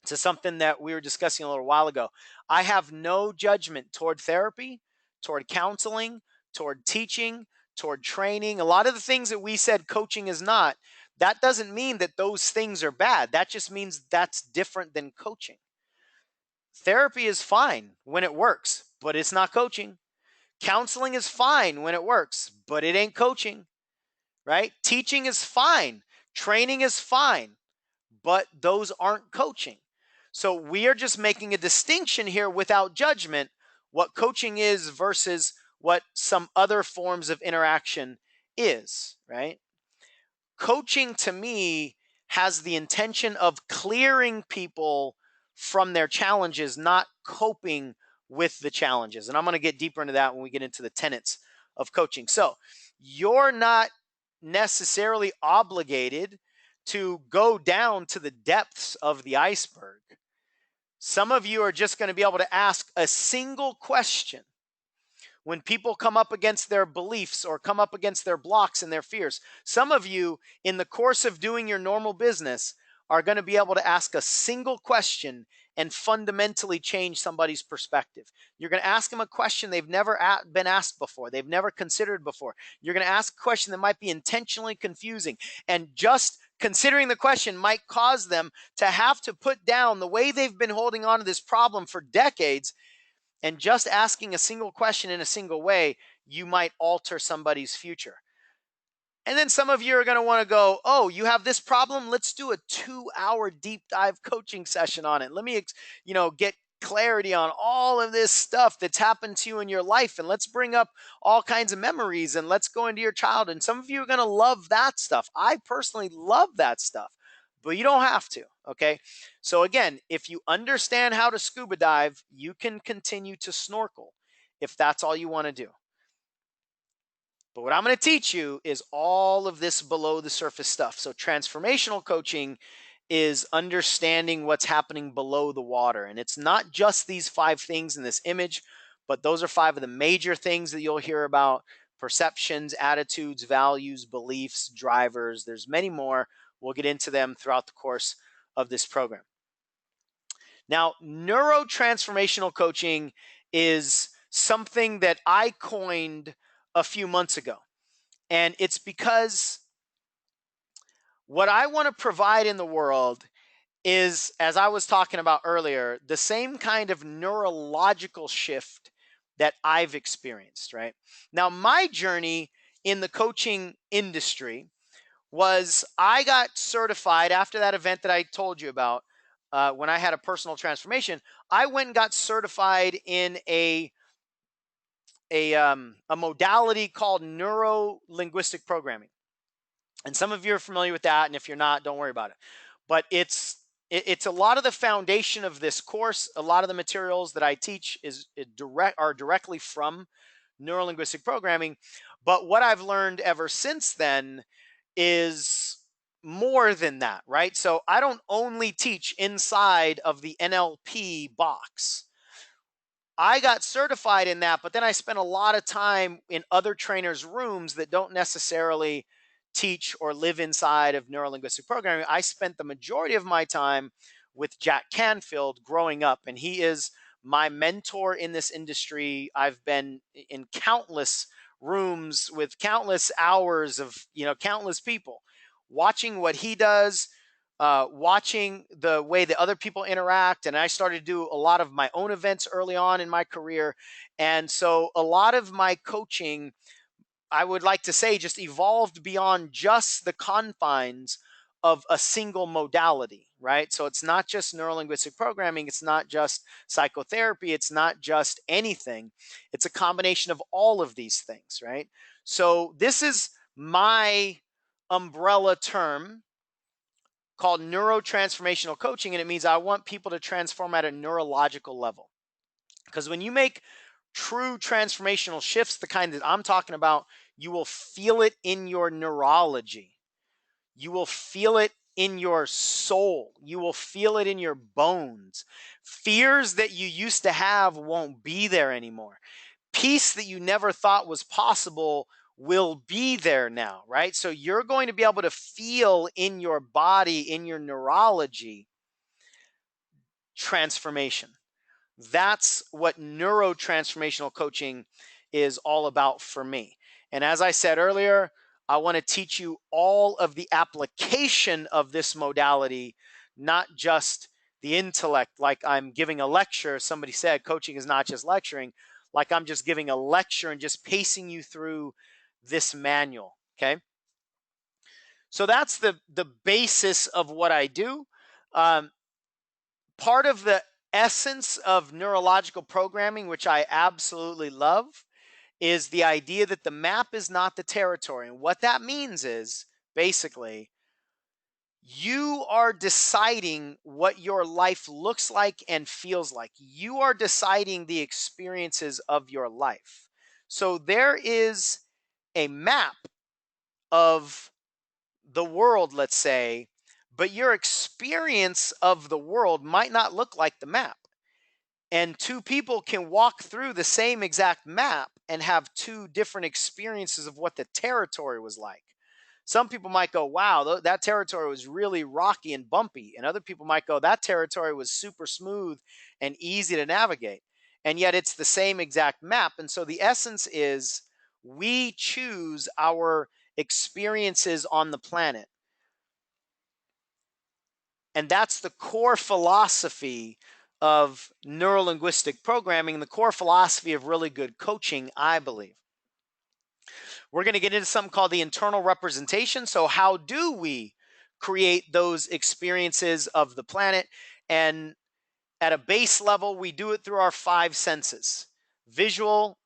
to something that we were discussing a little while ago. I have no judgment toward therapy, toward counseling, toward teaching, toward training. A lot of the things that we said coaching is not, that doesn't mean that those things are bad. That just means that's different than coaching. Therapy is fine when it works, but it's not coaching. Counseling is fine when it works, but it ain't coaching, right? Teaching is fine. Training is fine, but those aren't coaching. So we are just making a distinction here without judgment, what coaching is versus what some other forms of interaction is, right? Coaching to me has the intention of clearing people from their challenges, not coping with the challenges. And I'm going to get deeper into that when we get into the tenets of coaching. So you're not necessarily obligated to go down to the depths of the iceberg. Some of you are just going to be able to ask a single question when people come up against their beliefs or come up against their blocks and their fears. Some of you, in the course of doing your normal business, are going to be able to ask a single question and fundamentally change somebody's perspective. You're going to ask them a question they've never been asked before, they've never considered before. You're going to ask a question that might be intentionally confusing, and just considering the question might cause them to have to put down the way they've been holding on to this problem for decades. And just asking a single question in a single way, you might alter somebody's future. And then some of you are going to want to go, oh, you have this problem? Let's do a 2-hour deep dive coaching session on it. Let me, get clarity on all of this stuff that's happened to you in your life. And let's bring up all kinds of memories and let's go into your childhood. And some of you are going to love that stuff. I personally love that stuff, but you don't have to. Okay. So again, if you understand how to scuba dive, you can continue to snorkel if that's all you want to do. But what I'm going to teach you is all of this below the surface stuff. So transformational coaching is understanding what's happening below the water. And it's not just these 5 things in this image, but those are 5 of the major things that you'll hear about: perceptions, attitudes, values, beliefs, drivers. There's many more. We'll get into them throughout the course of this program. Now, neurotransformational coaching is something that I coined a few months ago. And it's because what I want to provide in the world is, as I was talking about earlier, the same kind of neurological shift that I've experienced, right? Now, my journey in the coaching industry was I got certified after that event that I told you about. When I had a personal transformation, I went and got certified in a modality called neuro-linguistic programming. And some of you are familiar with that, and if you're not, don't worry about it. But it's a lot of the foundation of this course. A lot of the materials that I teach are directly from neuro-linguistic programming. But what I've learned ever since then is more than that, right? So I don't only teach inside of the NLP box. I got certified in that, but then I spent a lot of time in other trainers' rooms that don't necessarily teach or live inside of neurolinguistic programming. I spent the majority of my time with Jack Canfield growing up, and he is my mentor in this industry. I've been in countless rooms with countless hours of, countless people watching what he does, watching the way that other people interact. And I started to do a lot of my own events early on in my career. And so a lot of my coaching, I would like to say, just evolved beyond just the confines of a single modality, right? So it's not just neurolinguistic programming. It's not just psychotherapy. It's not just anything. It's a combination of all of these things, right? So this is my umbrella term called neurotransformational coaching, and it means I want people to transform at a neurological level. Because when you make true transformational shifts, the kind that I'm talking about, you will feel it in your neurology. You will feel it in your soul. You will feel it in your bones. Fears that you used to have won't be there anymore. Peace that you never thought was possible will be there now, right? So you're going to be able to feel in your body, in your neurology, transformation. That's what neurotransformational coaching is all about for me. And as I said earlier, I want to teach you all of the application of this modality, not just the intellect, like I'm giving a lecture. Somebody said coaching is not just lecturing, like I'm just giving a lecture and just pacing you through this manual, okay? So that's the basis of what I do. Part of the essence of neurological programming, which I absolutely love, is the idea that the map is not the territory. And what that means is basically you are deciding what your life looks like and feels like. You are deciding the experiences of your life. So there is a map of the world, let's say, but your experience of the world might not look like the map. And 2 people can walk through the same exact map and have 2 different experiences of what the territory was like. Some people might go, wow, that territory was really rocky and bumpy. And other people might go, that territory was super smooth and easy to navigate. And yet it's the same exact map. And so the essence is we choose our experiences on the planet. And that's the core philosophy of neurolinguistic programming, the core philosophy of really good coaching, I believe. We're going to get into something called the internal representation. So how do we create those experiences of the planet? And at a base level, we do it through our 5 senses. Visual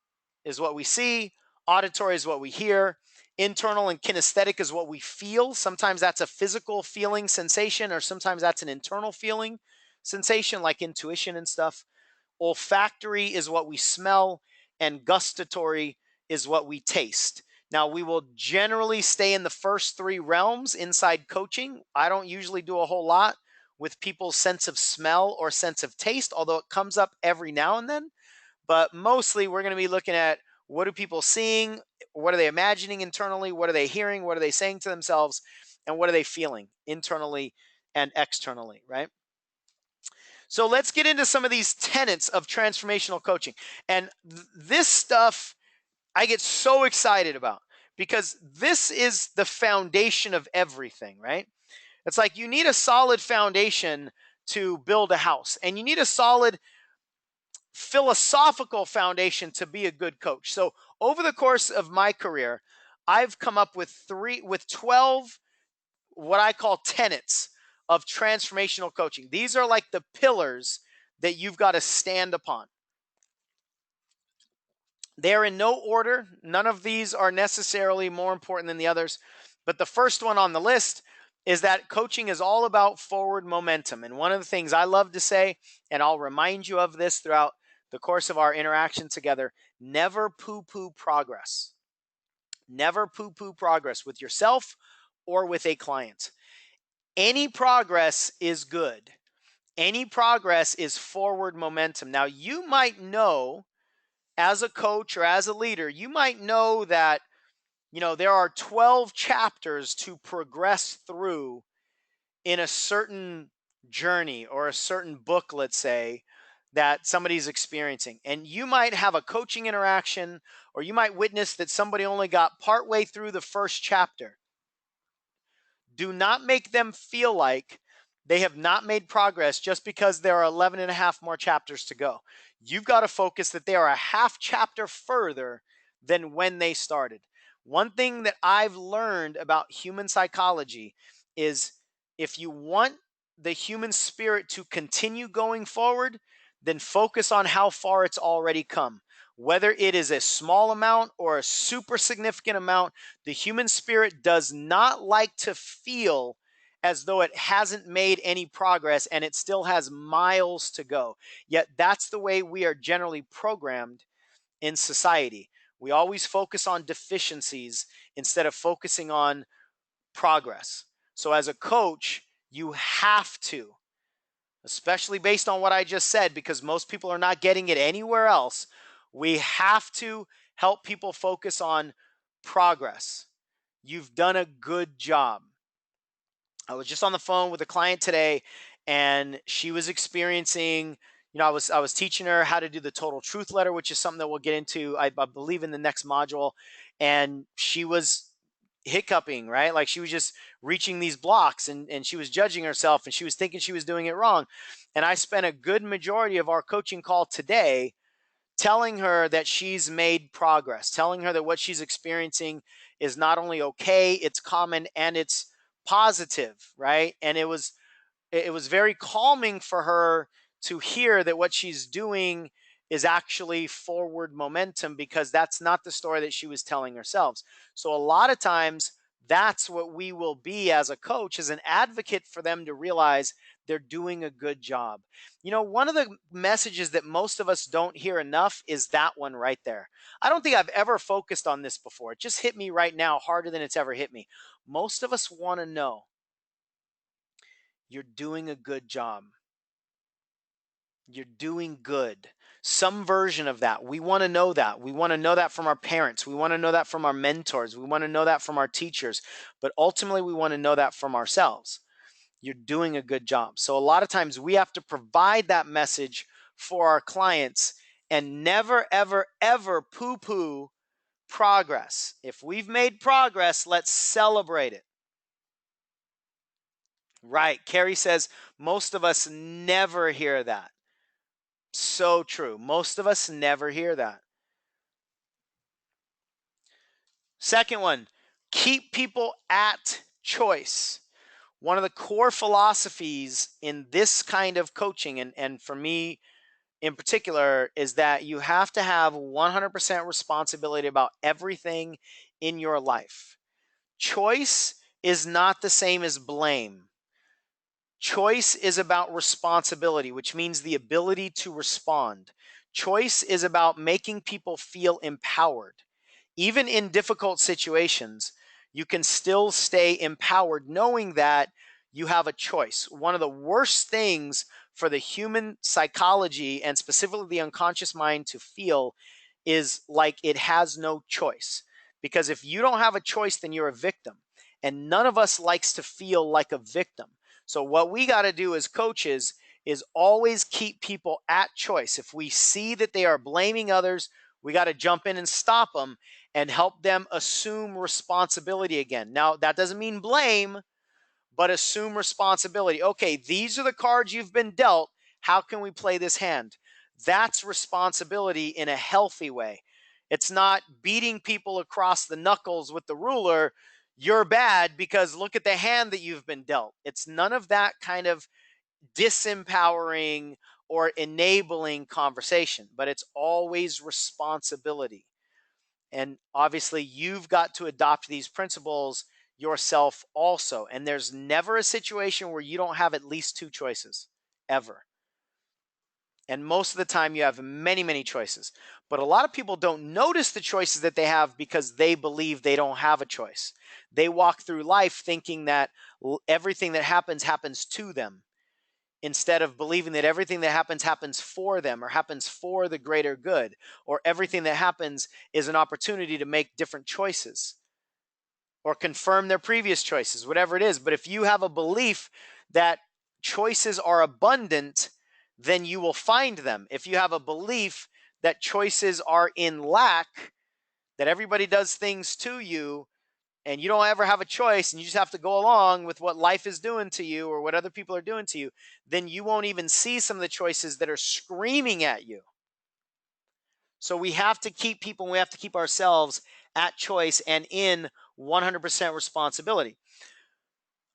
is what we see. Auditory is what we hear. Internal and kinesthetic is what we feel. Sometimes that's a physical feeling sensation, or sometimes that's an internal feeling sensation, like intuition and stuff. Olfactory is what we smell, and gustatory is what we taste. Now, we will generally stay in the first three realms inside coaching. I don't usually do a whole lot with people's sense of smell or sense of taste, although it comes up every now and then. But mostly we're going to be looking at what are people seeing? What are they imagining internally? What are they hearing? What are they saying to themselves? And what are they feeling internally and externally, right? So let's get into some of these tenets of transformational coaching. And this stuff I get so excited about because this is the foundation of everything, right? It's like you need a solid foundation to build a house, and you need a solid philosophical foundation to be a good coach. So over the course of my career, I've come up with 12 what I call tenets of transformational coaching. These are like the pillars that you've got to stand upon. They're in no order. None of these are necessarily more important than the others. But the first one on the list is that coaching is all about forward momentum. And one of the things I love to say, and I'll remind you of this throughout the course of our interaction together, never poo-poo progress. Never poo-poo progress with yourself or with a client. Any progress is good. Any progress is forward momentum. Now, you might know as a coach or as a leader, you might know that, there are 12 chapters to progress through in a certain journey or a certain book, let's say, that somebody's experiencing. And you might have a coaching interaction, or you might witness that somebody only got partway through the first chapter. Do not make them feel like they have not made progress just because there are 11 and a half more chapters to go. You've got to focus that they are a half chapter further than when they started. One thing that I've learned about human psychology is if you want the human spirit to continue going forward, then focus on how far it's already come. Whether it is a small amount or a super significant amount, the human spirit does not like to feel as though it hasn't made any progress and it still has miles to go. Yet that's the way we are generally programmed in society. We always focus on deficiencies instead of focusing on progress. So as a coach, you have to, especially based on what I just said, because most people are not getting it anywhere else, we have to help people focus on progress. You've done a good job. I was just on the phone with a client today, and she was experiencing, I was teaching her how to do the total truth letter, which is something that we'll get into, I believe, in the next module. And she was hiccuping, right? Like she was just reaching these blocks, and she was judging herself, and she was thinking she was doing it wrong. And I spent a good majority of our coaching call today telling her that she's made progress, telling her that what she's experiencing is not only okay, it's common and it's positive, right? And it was very calming for her to hear that what she's doing is actually forward momentum, because that's not the story that she was telling herself. So a lot of times that's what we will be as a coach, as an advocate for them to realize they're doing a good job. One of the messages that most of us don't hear enough is that one right there. I don't think I've ever focused on this before. It just hit me right now harder than it's ever hit me. Most of us want to know you're doing a good job. You're doing good. Some version of that. We want to know that. We want to know that from our parents. We want to know that from our mentors. We want to know that from our teachers. But ultimately, we want to know that from ourselves. You're doing a good job. So a lot of times we have to provide that message for our clients and never, ever, ever poo-poo progress. If we've made progress, let's celebrate it. Right. Carrie says most of us never hear that. So true. Most of us never hear that. Second one, keep people at choice. One of the core philosophies in this kind of coaching, and for me in particular, is that you have to have 100% responsibility about everything in your life. Choice is not the same as blame. Choice is about responsibility, which means the ability to respond. Choice is about making people feel empowered. even in difficult situations, you can still stay empowered knowing that you have a choice. One of the worst things for the human psychology and specifically the unconscious mind to feel is like it has no choice. Because if you don't have a choice, then you're a victim. And none of us likes to feel like a victim. So what we got to do as coaches is always keep people at choice. If we see that they are blaming others, we got to jump in and stop them and help them assume responsibility again. Now, that doesn't mean blame, but assume responsibility. Okay, these are the cards you've been dealt. How can we play this hand? That's responsibility in a healthy way. It's not beating people across the knuckles with the ruler. You're bad because look at the hand that you've been dealt. It's none of that kind of disempowering or enabling conversation, but it's always responsibility. And obviously, you've got to adopt these principles yourself also. And there's never a situation where you don't have at least two choices, ever. And most of the time, you have many, many choices. But a lot of people don't notice the choices that they have because they believe they don't have a choice. They walk through life thinking that everything that happens to them, instead of believing that everything that happens for them or happens for the greater good, or everything that happens is an opportunity to make different choices or confirm their previous choices, whatever it is. But if you have a belief that choices are abundant, then you will find them. If you have a belief that choices are in lack, that everybody does things to you, and you don't ever have a choice and you just have to go along with what life is doing to you or what other people are doing to you, then you won't even see some of the choices that are screaming at you. So we have to keep people, and we have to keep ourselves at choice and in 100% responsibility.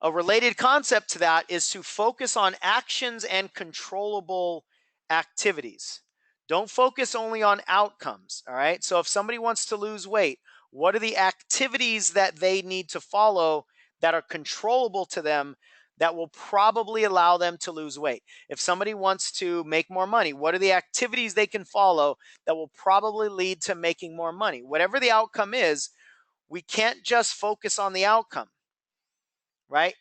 A related concept to that is to focus on actions and controllable activities. Don't focus only on outcomes, all right? So if somebody wants to lose weight, what are the activities that they need to follow that are controllable to them that will probably allow them to lose weight? If somebody wants to make more money, what are the activities they can follow that will probably lead to making more money? Whatever the outcome is, we can't just focus on the outcome, right?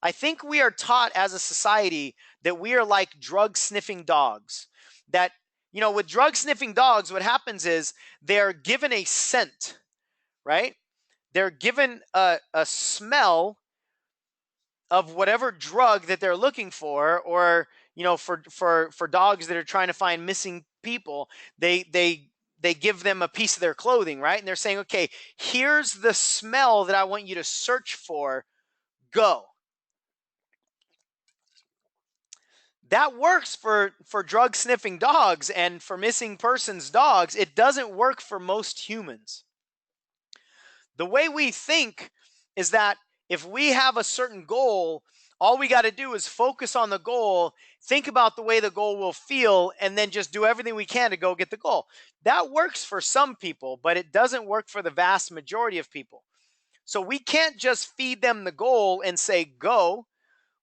I think we are taught as a society that we are like drug sniffing dogs. That, with drug sniffing dogs, what happens is they're given a scent, right? They're given a smell of whatever drug that they're looking for, or for dogs that are trying to find missing people, they give them a piece of their clothing, right? And they're saying, okay, here's the smell that I want you to search for. Go. That works for drug sniffing dogs and for missing persons dogs. It doesn't work for most humans. The way we think is that if we have a certain goal, all we got to do is focus on the goal, think about the way the goal will feel, and then just do everything we can to go get the goal. That works for some people, but it doesn't work for the vast majority of people. So we can't just feed them the goal and say, go.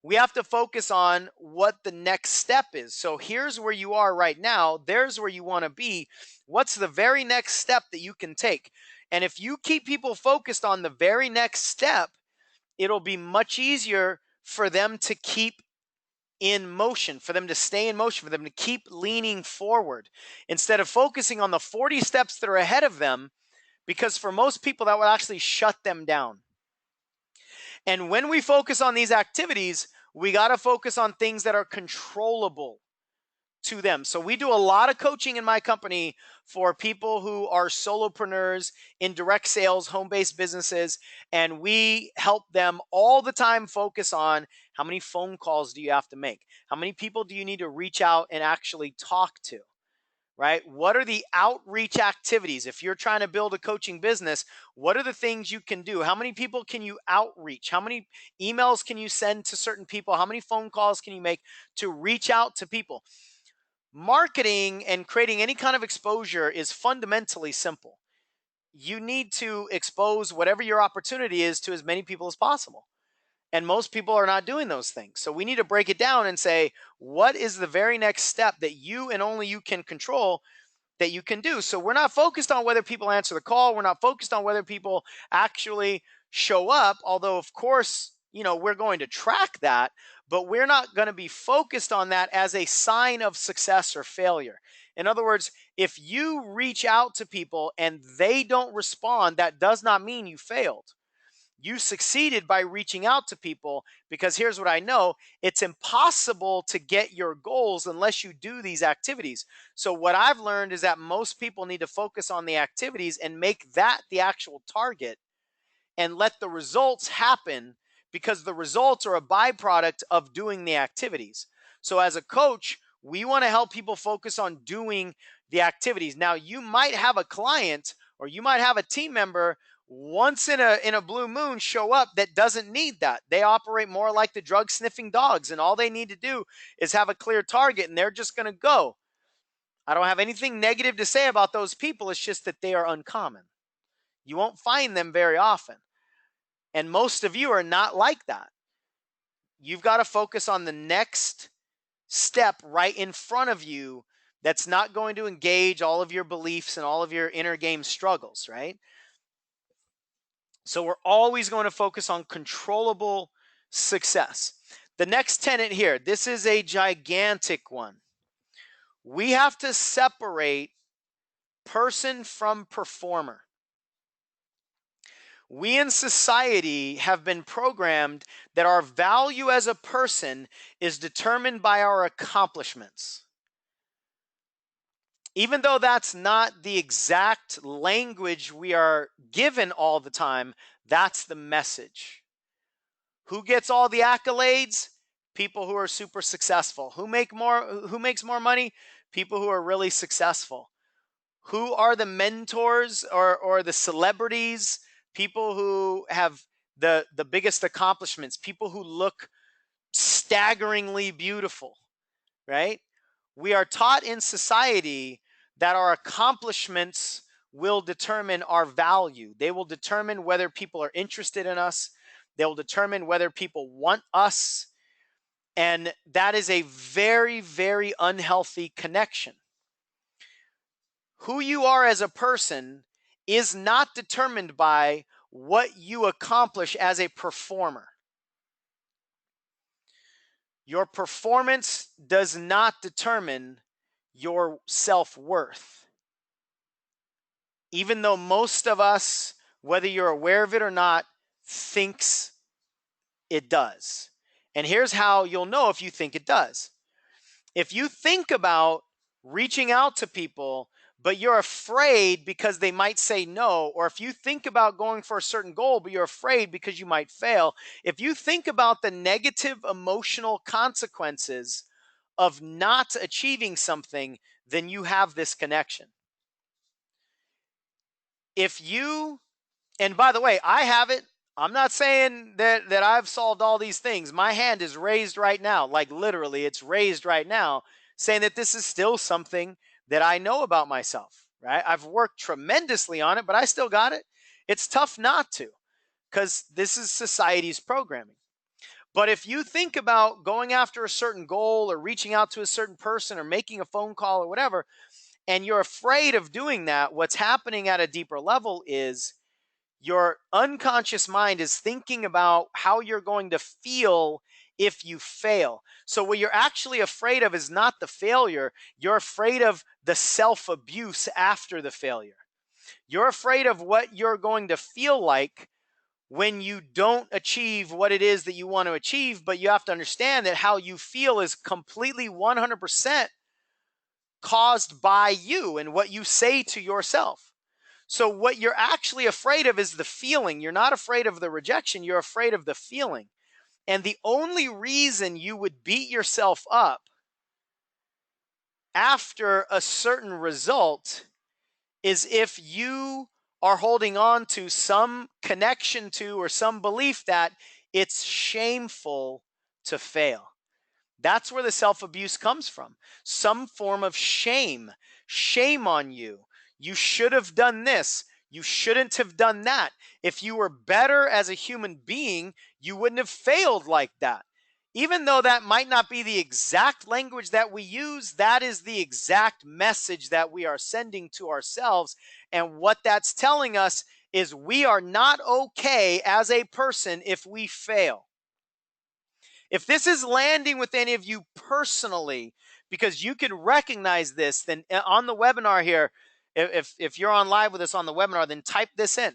We have to focus on what the next step is. So here's where you are right now. There's where you want to be. What's the very next step that you can take? And if you keep people focused on the very next step, it'll be much easier for them to keep in motion, for them to stay in motion, for them to keep leaning forward instead of focusing on the 40 steps that are ahead of them, because for most people that will actually shut them down. And when we focus on these activities, we got to focus on things that are controllable to them. So we do a lot of coaching in my company for people who are solopreneurs in direct sales, home-based businesses, and we help them all the time focus on how many phone calls do you have to make? How many people do you need to reach out and actually talk to? Right? What are the outreach activities? If you're trying to build a coaching business, what are the things you can do? How many people can you outreach? How many emails can you send to certain people? How many phone calls can you make to reach out to people? Marketing and creating any kind of exposure is fundamentally simple. You need to expose whatever your opportunity is to as many people as possible. And most people are not doing those things. So we need to break it down and say, what is the very next step that you and only you can control? that you can do. So we're not focused on whether people answer the call. We're not focused on whether people actually show up, although of course, we're going to track that, but we're not going to be focused on that as a sign of success or failure. In other words, if you reach out to people and they don't respond, that does not mean you failed. You succeeded by reaching out to people, because here's what I know: it's impossible to get your goals unless you do these activities. So what I've learned is that most people need to focus on the activities and make that the actual target and let the results happen, because the results are a byproduct of doing the activities. So as a coach, we want to help people focus on doing the activities. Now, you might have a client or you might have a team member once in a blue moon show up that doesn't need that. They operate more like the drug sniffing dogs, and all they need to do is have a clear target and they're just going to go. I don't have anything negative to say about those people. It's just that they are uncommon. You won't find them very often. And most of you are not like that. You've got to focus on the next step right in front of you that's not going to engage all of your beliefs and all of your inner game struggles, right? So we're always going to focus on controllable success. The next tenet here, this is a gigantic one. We have to separate person from performer. We in society have been programmed that our value as a person is determined by our accomplishments. Even though that's not the exact language we are given all the time, that's the message. Who gets all the accolades? People who are super successful. Who makes more money? People who are really successful. Who are the mentors or the celebrities? People who have the biggest accomplishments, people who look staggeringly beautiful, right? We are taught in society that our accomplishments will determine our value. They will determine whether people are interested in us. They will determine whether people want us. And that is a very, very unhealthy connection. Who you are as a person is not determined by what you accomplish as a performer. Your performance does not determine your self-worth. Even though most of us, whether you're aware of it or not, thinks it does. And here's how you'll know if you think it does. If you think about reaching out to people, but you're afraid because they might say no, or if you think about going for a certain goal, but you're afraid because you might fail, if you think about the negative emotional consequences of not achieving something, then you have this connection. And by the way, I have it. I'm not saying that I've solved all these things. My hand is raised right now, like literally it's raised right now, saying that this is still something that I know about myself, right? I've worked tremendously on it, but I still got it. It's tough not to, because this is society's programming. But if you think about going after a certain goal or reaching out to a certain person or making a phone call or whatever, and you're afraid of doing that, what's happening at a deeper level is your unconscious mind is thinking about how you're going to feel if you fail. So what you're actually afraid of is not the failure. You're afraid of the self-abuse after the failure. You're afraid of what you're going to feel like when you don't achieve what it is that you want to achieve, but you have to understand that how you feel is completely 100% caused by you and what you say to yourself. So what you're actually afraid of is the feeling. You're not afraid of the rejection. You're afraid of the feeling. And the only reason you would beat yourself up after a certain result is if you are holding on to some connection to or some belief that it's shameful to fail. That's where the self-abuse comes from. Some form of shame. Shame on you. You should have done this. You shouldn't have done that. If you were better as a human being, you wouldn't have failed like that. Even though that might not be the exact language that we use, that is the exact message that we are sending to ourselves. And what that's telling us is we are not okay as a person if we fail. If this is landing with any of you personally, because you can recognize this, then on the webinar here, if you're on live with us on the webinar, then type this in.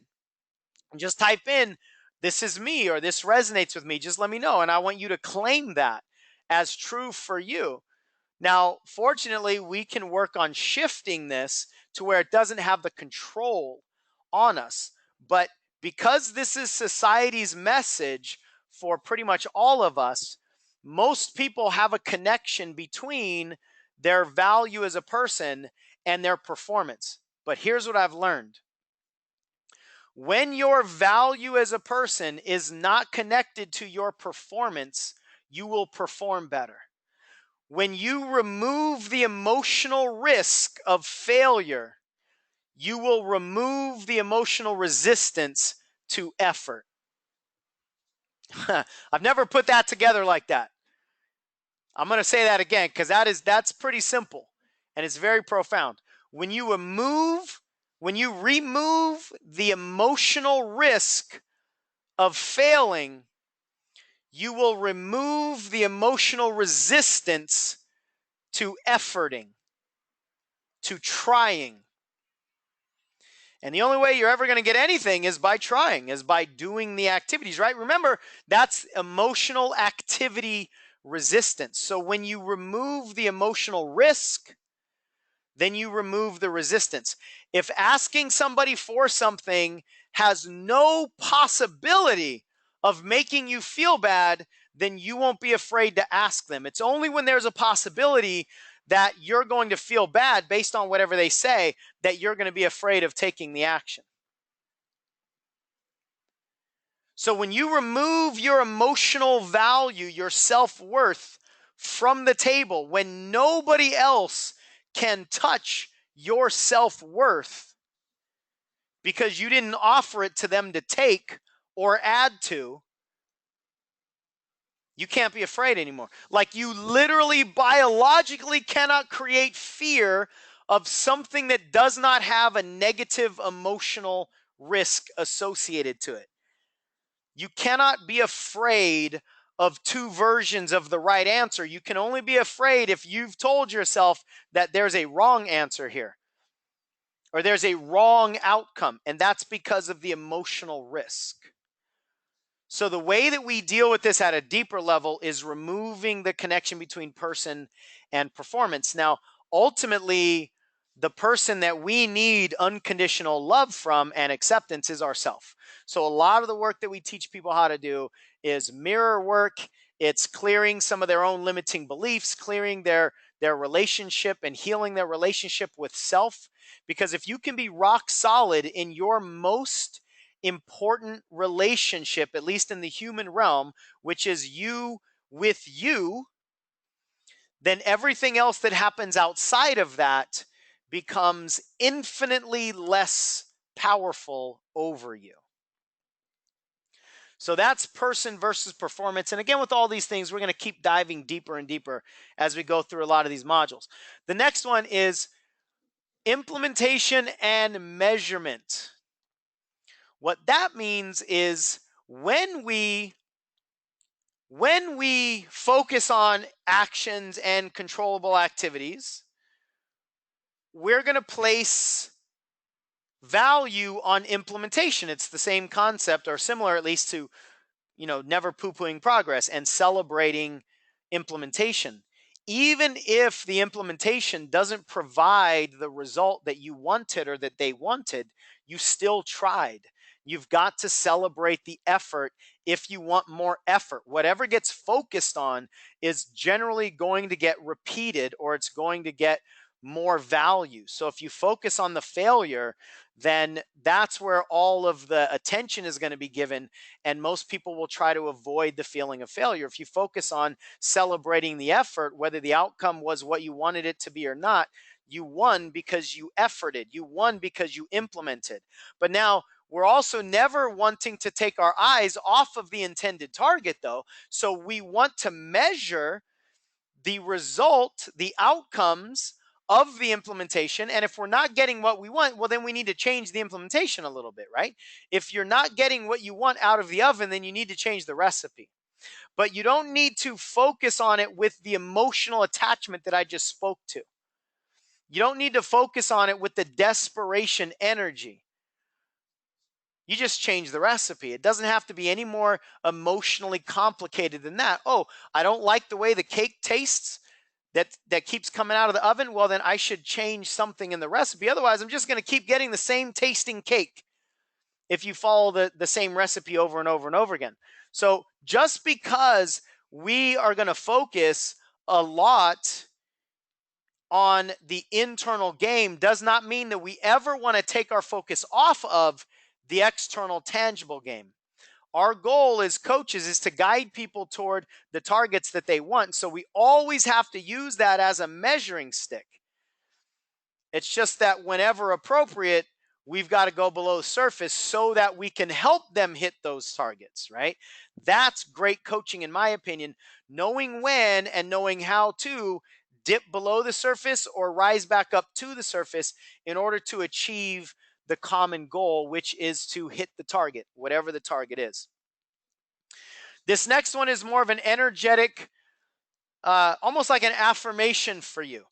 Just type in, this is me, or this resonates with me. Just let me know. And I want you to claim that as true for you. Now, fortunately, we can work on shifting this to where it doesn't have the control on us. But because this is society's message for pretty much all of us, most people have a connection between their value as a person and their performance. But here's what I've learned. When your value as a person is not connected to your performance, you will perform better. When you remove the emotional risk of failure, you will remove the emotional resistance to effort. I've never put that together like that. I'm going to say that again because that's pretty simple and it's very profound. When you remove the emotional risk of failing, you will remove the emotional resistance to efforting, to trying. And the only way you're ever going to get anything is by trying, is by doing the activities, right? Remember, that's emotional activity resistance. So when you remove the emotional risk, then you remove the resistance. If asking somebody for something has no possibility of making you feel bad, then you won't be afraid to ask them. It's only when there's a possibility that you're going to feel bad based on whatever they say that you're going to be afraid of taking the action. So when you remove your emotional value, your self-worth from the table, when nobody else can touch your self-worth because you didn't offer it to them to take or add to, you can't be afraid anymore. Like you literally biologically cannot create fear of something that does not have a negative emotional risk associated to it. You cannot be afraid of two versions of the right answer. You can only be afraid if you've told yourself that there's a wrong answer here or there's a wrong outcome, and that's because of the emotional risk. So the way that we deal with this at a deeper level is removing the connection between person and performance. Now, ultimately, the person that we need unconditional love from and acceptance is ourself. So a lot of the work that we teach people how to do is mirror work. It's clearing some of their own limiting beliefs, clearing their relationship and healing their relationship with self. Because if you can be rock solid in your most important relationship, at least in the human realm, which is you with you, then everything else that happens outside of that becomes infinitely less powerful over you. So that's person versus performance. And again, with all these things, we're going to keep diving deeper and deeper as we go through a lot of these modules. The next one is implementation and measurement. What that means is when we focus on actions and controllable activities, we're going to place value on implementation. It's the same concept, or similar at least, to never poo-pooing progress and celebrating implementation. Even if the implementation doesn't provide the result that you wanted or that they wanted, you still tried. You've got to celebrate the effort if you want more effort. Whatever gets focused on is generally going to get repeated, or it's going to get more value. So if you focus on the failure, then that's where all of the attention is going to be given, and most people will try to avoid the feeling of failure. If you focus on celebrating the effort, whether the outcome was what you wanted it to be or not, you won because you efforted. You won because you implemented. But now, We're also never wanting to take our eyes off of the intended target, though. So we want to measure the result, the outcomes of the implementation. And if we're not getting what we want, well, then we need to change the implementation a little bit, right? If you're not getting what you want out of the oven, then you need to change the recipe. But you don't need to focus on it with the emotional attachment that I just spoke to. You don't need to focus on it with the desperation energy. You just change the recipe. It doesn't have to be any more emotionally complicated than that. Oh, I don't like the way the cake tastes that keeps coming out of the oven. Well, then I should change something in the recipe. Otherwise, I'm just going to keep getting the same tasting cake if you follow the same recipe over and over and over again. So just because we are going to focus a lot on the internal game does not mean that we ever want to take our focus off of the external tangible game. Our goal as coaches is to guide people toward the targets that they want. So we always have to use that as a measuring stick. It's just that whenever appropriate, we've got to go below the surface so that we can help them hit those targets, right? That's great coaching, in my opinion, knowing when and knowing how to dip below the surface or rise back up to the surface in order to achieve the common goal, which is to hit the target, whatever the target is. This next one is more of an energetic, almost like an affirmation for you.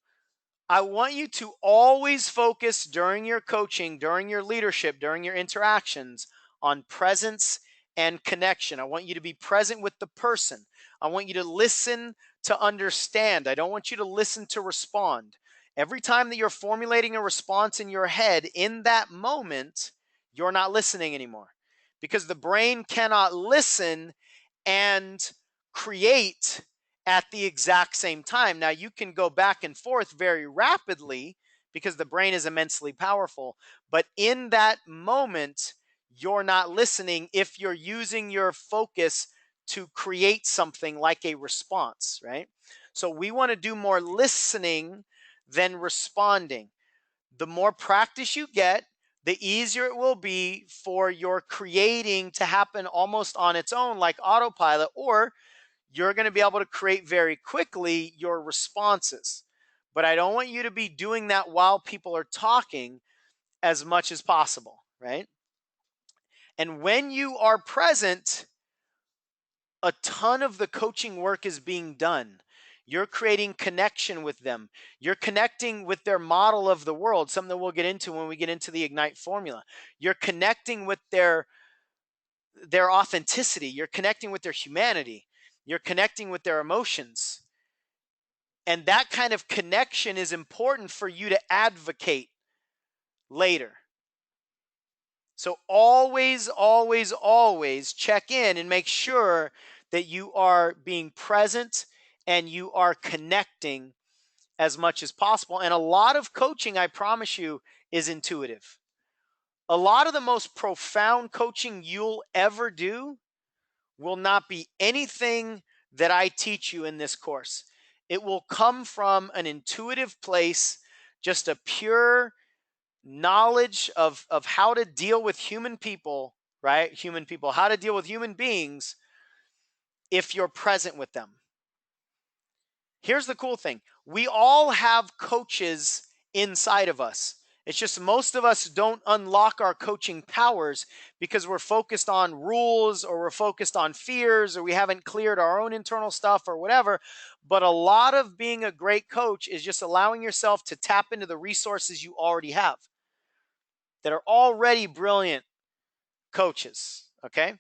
I want you to always focus during your coaching, during your leadership, during your interactions on presence and connection. I want you to be present with the person. I want you to listen to understand. I don't want you to listen to respond. Every time that you're formulating a response in your head, in that moment, you're not listening anymore, because the brain cannot listen and create at the exact same time. Now, you can go back and forth very rapidly because the brain is immensely powerful, but in that moment, you're not listening if you're using your focus to create something like a response, right? So we want to do more listening than responding. The more practice you get, the easier it will be for your creating to happen almost on its own, like autopilot, or you're going to be able to create very quickly your responses. But I don't want you to be doing that while people are talking as much as possible, right? And when you are present, a ton of the coaching work is being done. You're creating connection with them. You're connecting with their model of the world, something that we'll get into when we get into the Ignite formula. You're connecting with their authenticity. You're connecting with their humanity. You're connecting with their emotions. And that kind of connection is important for you to advocate later. So always, always, always check in and make sure that you are being present and you are connecting as much as possible. And a lot of coaching, I promise you, is intuitive. A lot of the most profound coaching you'll ever do will not be anything that I teach you in this course. It will come from an intuitive place, just a pure knowledge of how to deal with human people, right? Human people, how to deal with human beings if you're present with them. Here's the cool thing. We all have coaches inside of us. It's just most of us don't unlock our coaching powers because we're focused on rules, or we're focused on fears, or we haven't cleared our own internal stuff or whatever. But a lot of being a great coach is just allowing yourself to tap into the resources you already have that are already brilliant coaches, okay?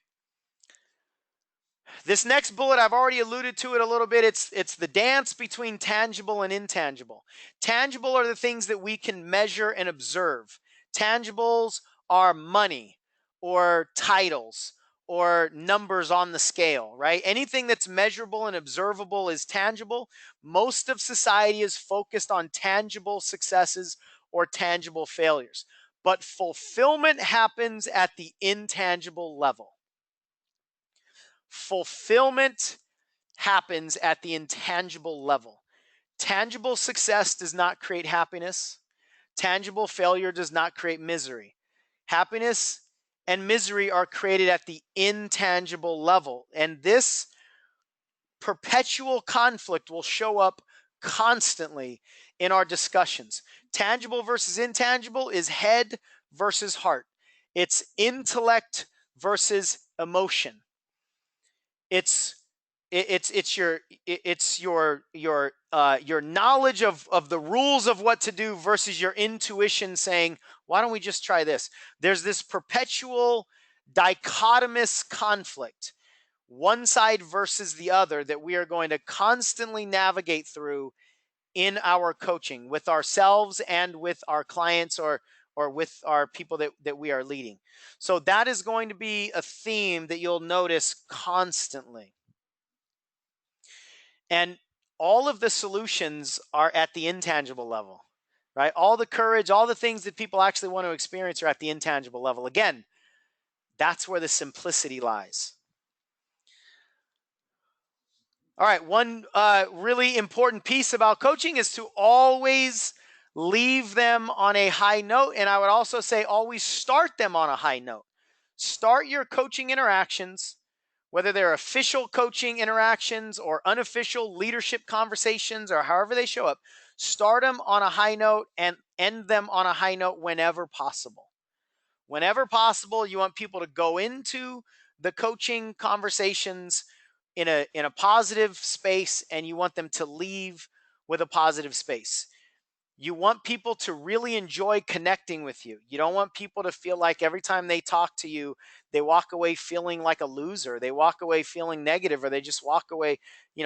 This next bullet, I've already alluded to it a little bit. It's the dance between tangible and intangible. Tangible are the things that we can measure and observe. Tangibles are money or titles or numbers on the scale, right? Anything that's measurable and observable is tangible. Most of society is focused on tangible successes or tangible failures. But fulfillment happens at the intangible level. Fulfillment happens at the intangible level. Tangible success does not create happiness. Tangible failure does not create misery. Happiness and misery are created at the intangible level. And this perpetual conflict will show up constantly in our discussions. Tangible versus intangible is head versus heart. It's intellect versus emotion. It's your knowledge of the rules of what to do versus your intuition saying, why don't we just try this? There's this perpetual dichotomous conflict, one side versus the other, that we are going to constantly navigate through in our coaching with ourselves and with our clients, or with our people that we are leading. So that is going to be a theme that you'll notice constantly. And all of the solutions are at the intangible level, right? All the courage, all the things that people actually want to experience are at the intangible level. Again, that's where the simplicity lies. All right, one really important piece about coaching is to always leave them on a high note. And I would also say always start them on a high note. Start your coaching interactions, whether they're official coaching interactions or unofficial leadership conversations or however they show up, start them on a high note and end them on a high note whenever possible. Whenever possible, you want people to go into the coaching conversations in a positive space, and you want them to leave with a positive space. You want people to really enjoy connecting with you. You don't want people to feel like every time they talk to you, they walk away feeling like a loser. They walk away feeling negative, or they just walk away,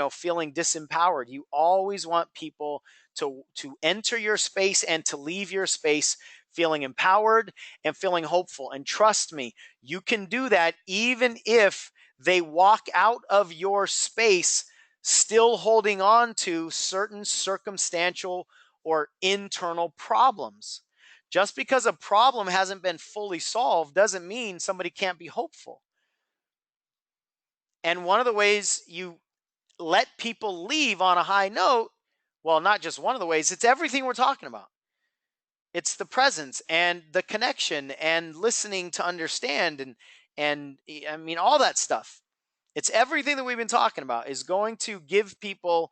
feeling disempowered. You always want people to enter your space and to leave your space feeling empowered and feeling hopeful. And trust me, you can do that even if they walk out of your space still holding on to certain circumstantial or internal problems. Just because a problem hasn't been fully solved doesn't mean somebody can't be hopeful. And one of the ways you let people leave on a high note, well, not just one of the ways, it's everything we're talking about. It's the presence and the connection and listening to understand and I mean all that stuff. It's everything that we've been talking about is going to give people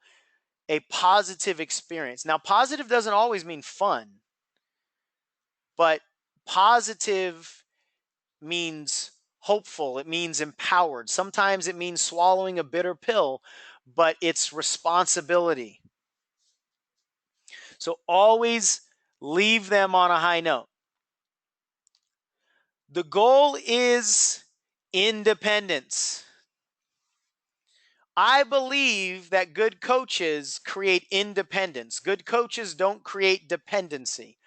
a positive experience. Now, positive doesn't always mean fun, but positive means hopeful. It means empowered. Sometimes it means swallowing a bitter pill, but it's responsibility. So always leave them on a high note. The goal is independence. I believe that good coaches create independence. Good coaches don't create dependency.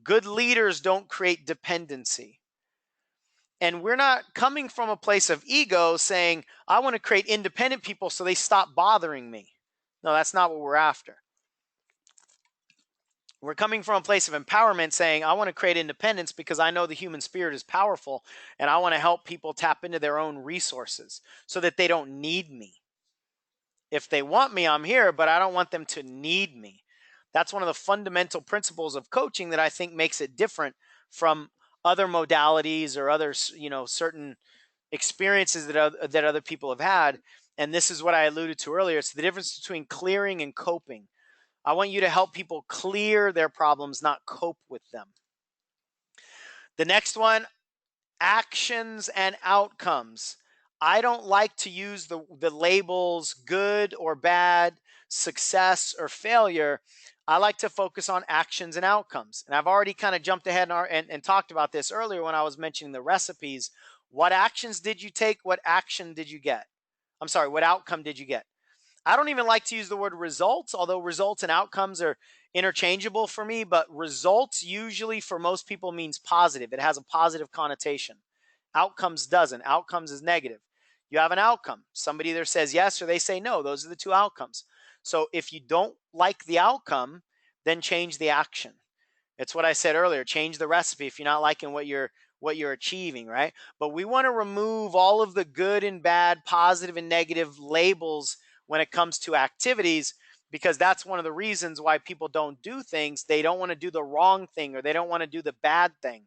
Good leaders don't create dependency. And we're not coming from a place of ego saying, I want to create independent people so they stop bothering me. No, that's not what we're after. We're coming from a place of empowerment saying, I want to create independence because I know the human spirit is powerful and I want to help people tap into their own resources so that they don't need me. If they want me, I'm here, but I don't want them to need me. That's one of the fundamental principles of coaching that I think makes it different from other modalities or other, certain experiences that other people have had. And this is what I alluded to earlier. It's the difference between clearing and coping. I want you to help people clear their problems, not cope with them. The next one, actions and outcomes. I don't like to use the labels good or bad, success or failure. I like to focus on actions and outcomes. And I've already kind of jumped ahead and talked about this earlier when I was mentioning the recipes. What actions did you take? What action did you get? I'm sorry, what outcome did you get? I don't even like to use the word results, although results and outcomes are interchangeable for me, but results usually for most people means positive. It has a positive connotation. Outcomes doesn't. Outcomes is negative. You have an outcome. Somebody either says yes or they say no. Those are the two outcomes. So if you don't like the outcome, then change the action. It's what I said earlier. Change the recipe if you're not liking what you're achieving, right? But we want to remove all of the good and bad, positive and negative labels when it comes to activities, because that's one of the reasons why people don't do things. They don't want to do the wrong thing or they don't want to do the bad thing.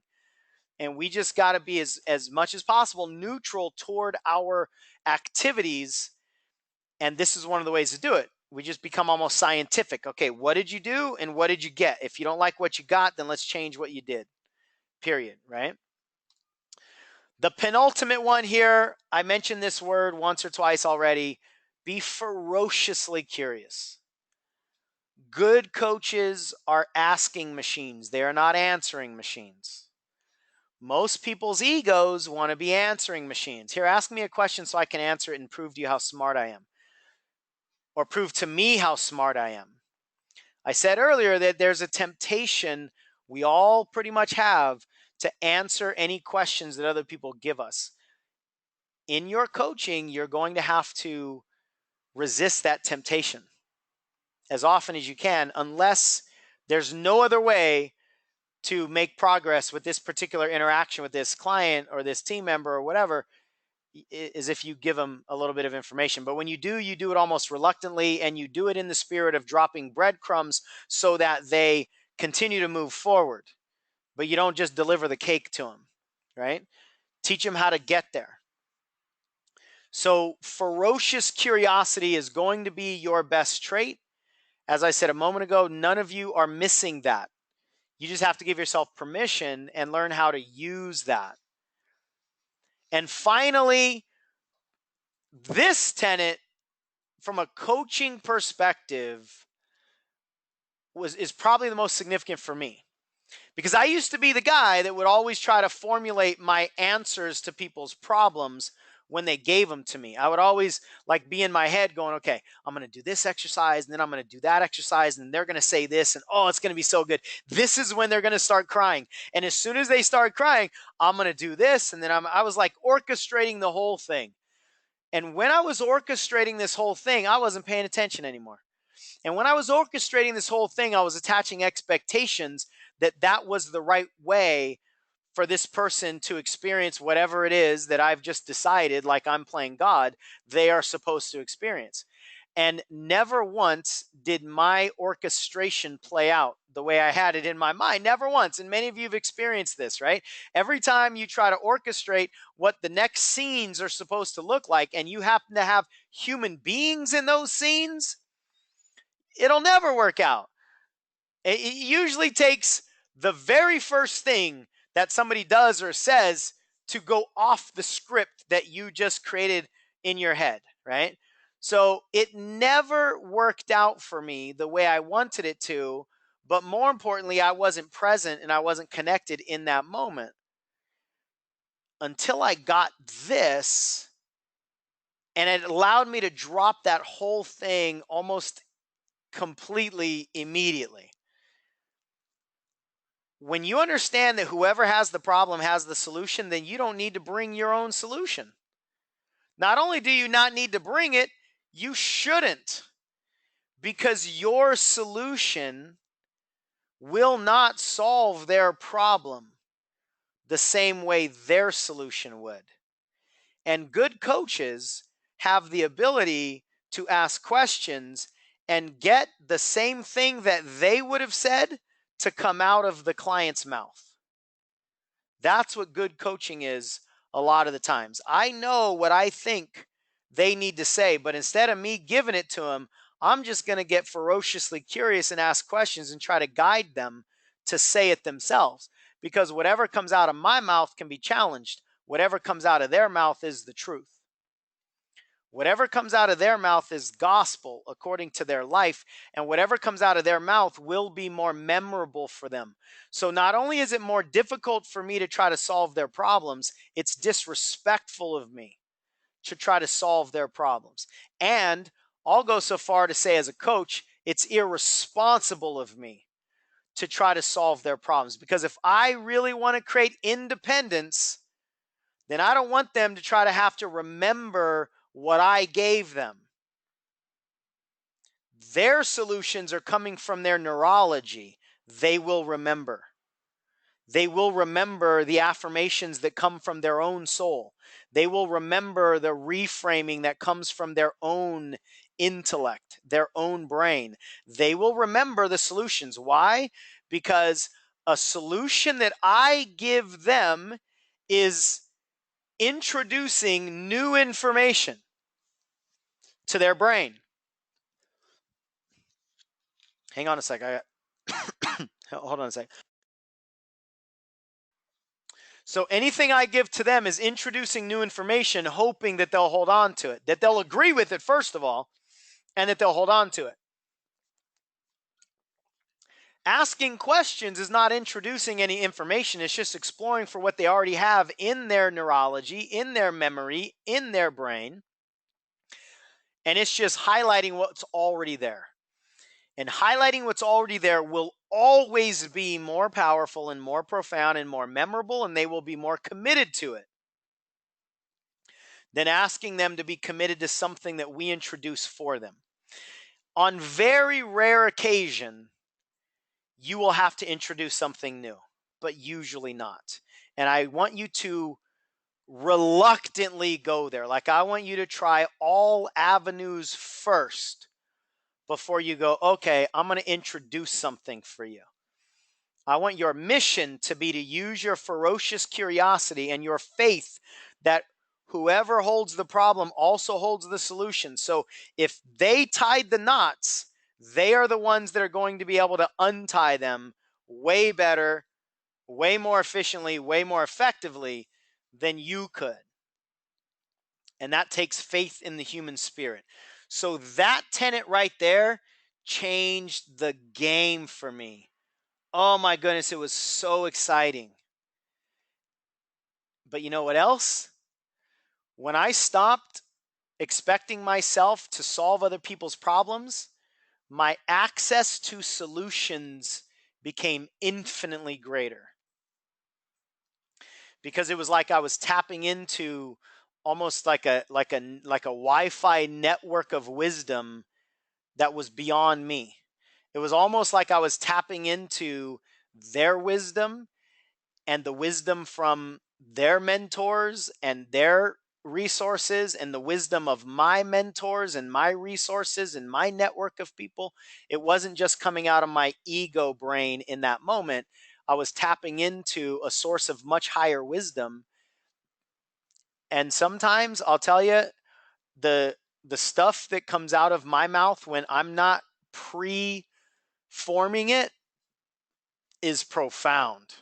And we just got to be as much as possible neutral toward our activities. And this is one of the ways to do it. We just become almost scientific. Okay, what did you do and what did you get? If you don't like what you got, then let's change what you did. Period, right? The penultimate one here, I mentioned this word once or twice already. Be ferociously curious. Good coaches are asking machines. They are not answering machines. Most people's egos want to be answering machines. Here, ask me a question so I can answer it and prove to you how smart I am. Or prove to me how smart I am. I said earlier that there's a temptation we all pretty much have to answer any questions that other people give us. In your coaching, you're going to have to resist that temptation as often as you can, unless there's no other way to make progress with this particular interaction with this client or this team member or whatever, is if you give them a little bit of information. But when you do it almost reluctantly, and you do it in the spirit of dropping breadcrumbs so that they continue to move forward. But you don't just deliver the cake to them, right? Teach them how to get there. So ferocious curiosity is going to be your best trait. As I said a moment ago, none of you are missing that. You just have to give yourself permission and learn how to use that. And finally, this tenet, from a coaching perspective, is probably the most significant for me. Because I used to be the guy that would always try to formulate my answers to people's problems when they gave them to me. I would always be in my head going, okay, I'm going to do this exercise, and then I'm going to do that exercise, and they're going to say this, and oh, it's going to be so good. This is when they're going to start crying. And as soon as they start crying, I'm going to do this. And then I was orchestrating the whole thing. And when I was orchestrating this whole thing, I wasn't paying attention anymore. And when I was orchestrating this whole thing, I was attaching expectations that was the right way for this person to experience whatever it is that I've just decided, like I'm playing God, they are supposed to experience. And never once did my orchestration play out the way I had it in my mind. Never once. And many of you have experienced this, right? Every time you try to orchestrate what the next scenes are supposed to look like, and you happen to have human beings in those scenes, it'll never work out. It usually takes the very first thing that somebody does or says to go off the script that you just created in your head, right? So it never worked out for me the way I wanted it to, but more importantly, I wasn't present and I wasn't connected in that moment until I got this, and it allowed me to drop that whole thing almost completely immediately. When you understand that whoever has the problem has the solution, then you don't need to bring your own solution. Not only do you not need to bring it, you shouldn't, because your solution will not solve their problem the same way their solution would. And good coaches have the ability to ask questions and get the same thing that they would have said to come out of the client's mouth. That's what good coaching is a lot of the times. I know what I think they need to say, but instead of me giving it to them, I'm just going to get ferociously curious and ask questions and try to guide them to say it themselves. Because whatever comes out of my mouth can be challenged. Whatever comes out of their mouth is the truth. Whatever comes out of their mouth is gospel according to their life, and whatever comes out of their mouth will be more memorable for them. So not only is it more difficult for me to try to solve their problems, it's disrespectful of me to try to solve their problems. And I'll go so far to say, as a coach, it's irresponsible of me to try to solve their problems. Because if I really want to create independence, then I don't want them to try to have to remember what I gave them. Their solutions are coming from their neurology. They will remember. They will remember the affirmations that come from their own soul. They will remember the reframing that comes from their own intellect, their own brain. They will remember the solutions. Why? Because A solution that I give them is introducing new information to their brain. Hang on a sec. Hold on a sec. So anything I give to them is introducing new information, hoping that they'll hold on to it, that they'll agree with it, first of all, and that they'll hold on to it. Asking questions is not introducing any information. It's just exploring for what they already have in their neurology, in their memory, in their brain. And it's just highlighting what's already there. And highlighting what's already there will always be more powerful and more profound and more memorable, and they will be more committed to it than asking them to be committed to something that we introduce for them. On very rare occasion, you will have to introduce something new, but usually not. And I want you to reluctantly go there. Like, I want you to try all avenues first before you go, okay, I'm going to introduce something for you. I want your mission to be to use your ferocious curiosity and your faith that whoever holds the problem also holds the solution. So if they tied the knots, they are the ones that are going to be able to untie them way better, way more efficiently, way more effectively than you could. And that takes faith in the human spirit. So that tenet right there changed the game for me. Oh my goodness, it was so exciting. But you know what else? When I stopped expecting myself to solve other people's problems, my access to solutions became infinitely greater. Because it was like I was tapping into almost like a Wi-Fi network of wisdom that was beyond me. It was almost like I was tapping into their wisdom and the wisdom from their mentors and their resources and the wisdom of my mentors and my resources and my network of people. It wasn't just coming out of my ego brain in that moment. I was tapping into a source of much higher wisdom. And sometimes I'll tell you, the stuff that comes out of my mouth when I'm not pre-forming it is profound.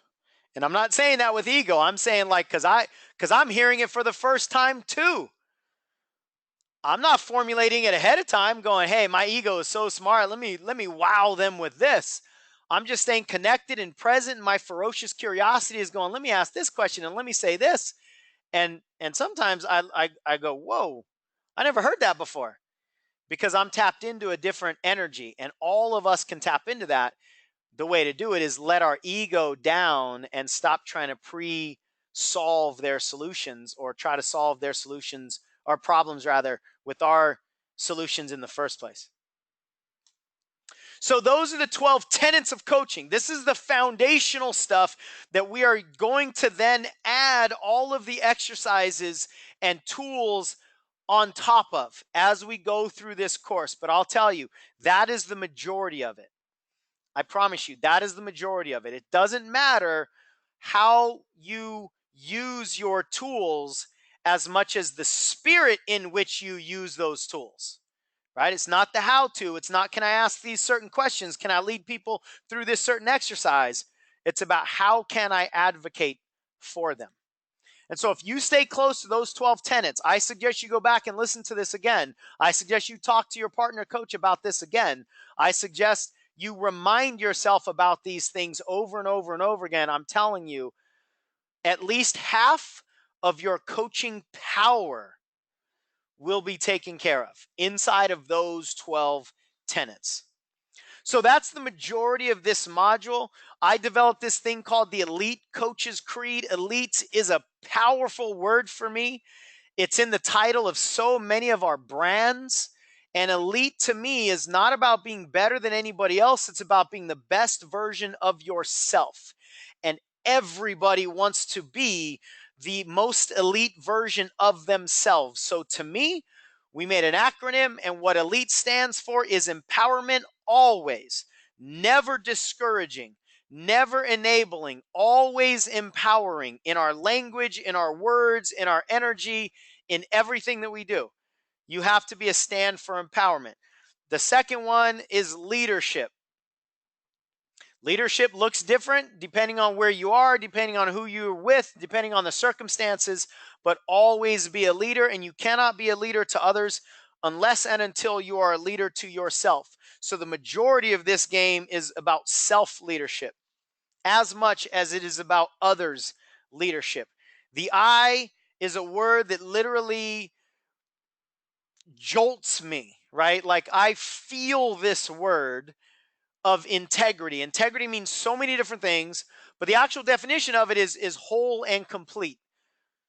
And I'm not saying that with ego. I'm saying like because I'm hearing it for the first time too. I'm not formulating it ahead of time going, hey, my ego is so smart. Let me wow them with this. I'm just staying connected and present. My ferocious curiosity is going, let me ask this question and let me say this. And sometimes I go, whoa, I never heard that before, because I'm tapped into a different energy, and all of us can tap into that. The way to do it is let our ego down and stop trying to pre-solve their solutions or try to solve their solutions or problems rather with our solutions in the first place. So those are the 12 tenets of coaching. This is the foundational stuff that we are going to then add all of the exercises and tools on top of as we go through this course. But I'll tell you, that is the majority of it. I promise you, that is the majority of it. It doesn't matter how you use your tools as much as the spirit in which you use those tools, right? It's not the how-to. It's not, can I ask these certain questions? Can I lead people through this certain exercise? It's about how can I advocate for them? And so if you stay close to those 12 tenets, I suggest you go back and listen to this again. I suggest you talk to your partner coach about this again. I suggest you remind yourself about these things over and over and over again. I'm telling you, at least half of your coaching power will be taken care of inside of those 12 tenets. So that's the majority of this module. I developed this thing called the Elite Coaches Creed. Elite is a powerful word for me. It's in the title of so many of our brands. And elite to me is not about being better than anybody else. It's about being the best version of yourself. And everybody wants to be the most elite version of themselves. So to me, we made an acronym, and what elite stands for is empowerment always, never discouraging, never enabling, always empowering in our language, in our words, in our energy, in everything that we do. You have to be a stand for empowerment. The second one is leadership. Leadership looks different depending on where you are, depending on who you're with, depending on the circumstances, but always be a leader, and you cannot be a leader to others unless and until you are a leader to yourself. So the majority of this game is about self-leadership as much as it is about others' leadership. The I is a word that literally jolts me, right? Like I feel this word of integrity. Integrity means so many different things, but the actual definition of it is whole and complete.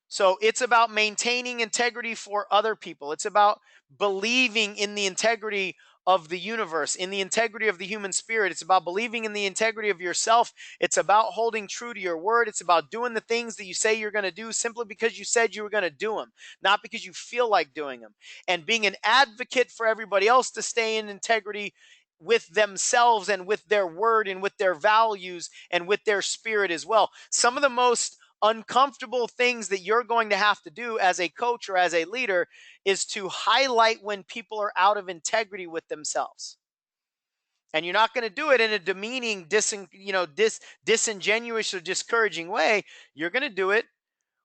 So it's about maintaining integrity for other people. It's about believing in the integrity of the universe, in the integrity of the human spirit. It's about believing in the integrity of yourself. It's about holding true to your word. It's about doing the things that you say you're going to do simply because you said you were going to do them, not because you feel like doing them. And being an advocate for everybody else to stay in integrity with themselves and with their word and with their values and with their spirit as well. Some of the most uncomfortable things that you're going to have to do as a coach or as a leader is to highlight when people are out of integrity with themselves. And you're not going to do it in a demeaning, disingenuous or discouraging way. You're going to do it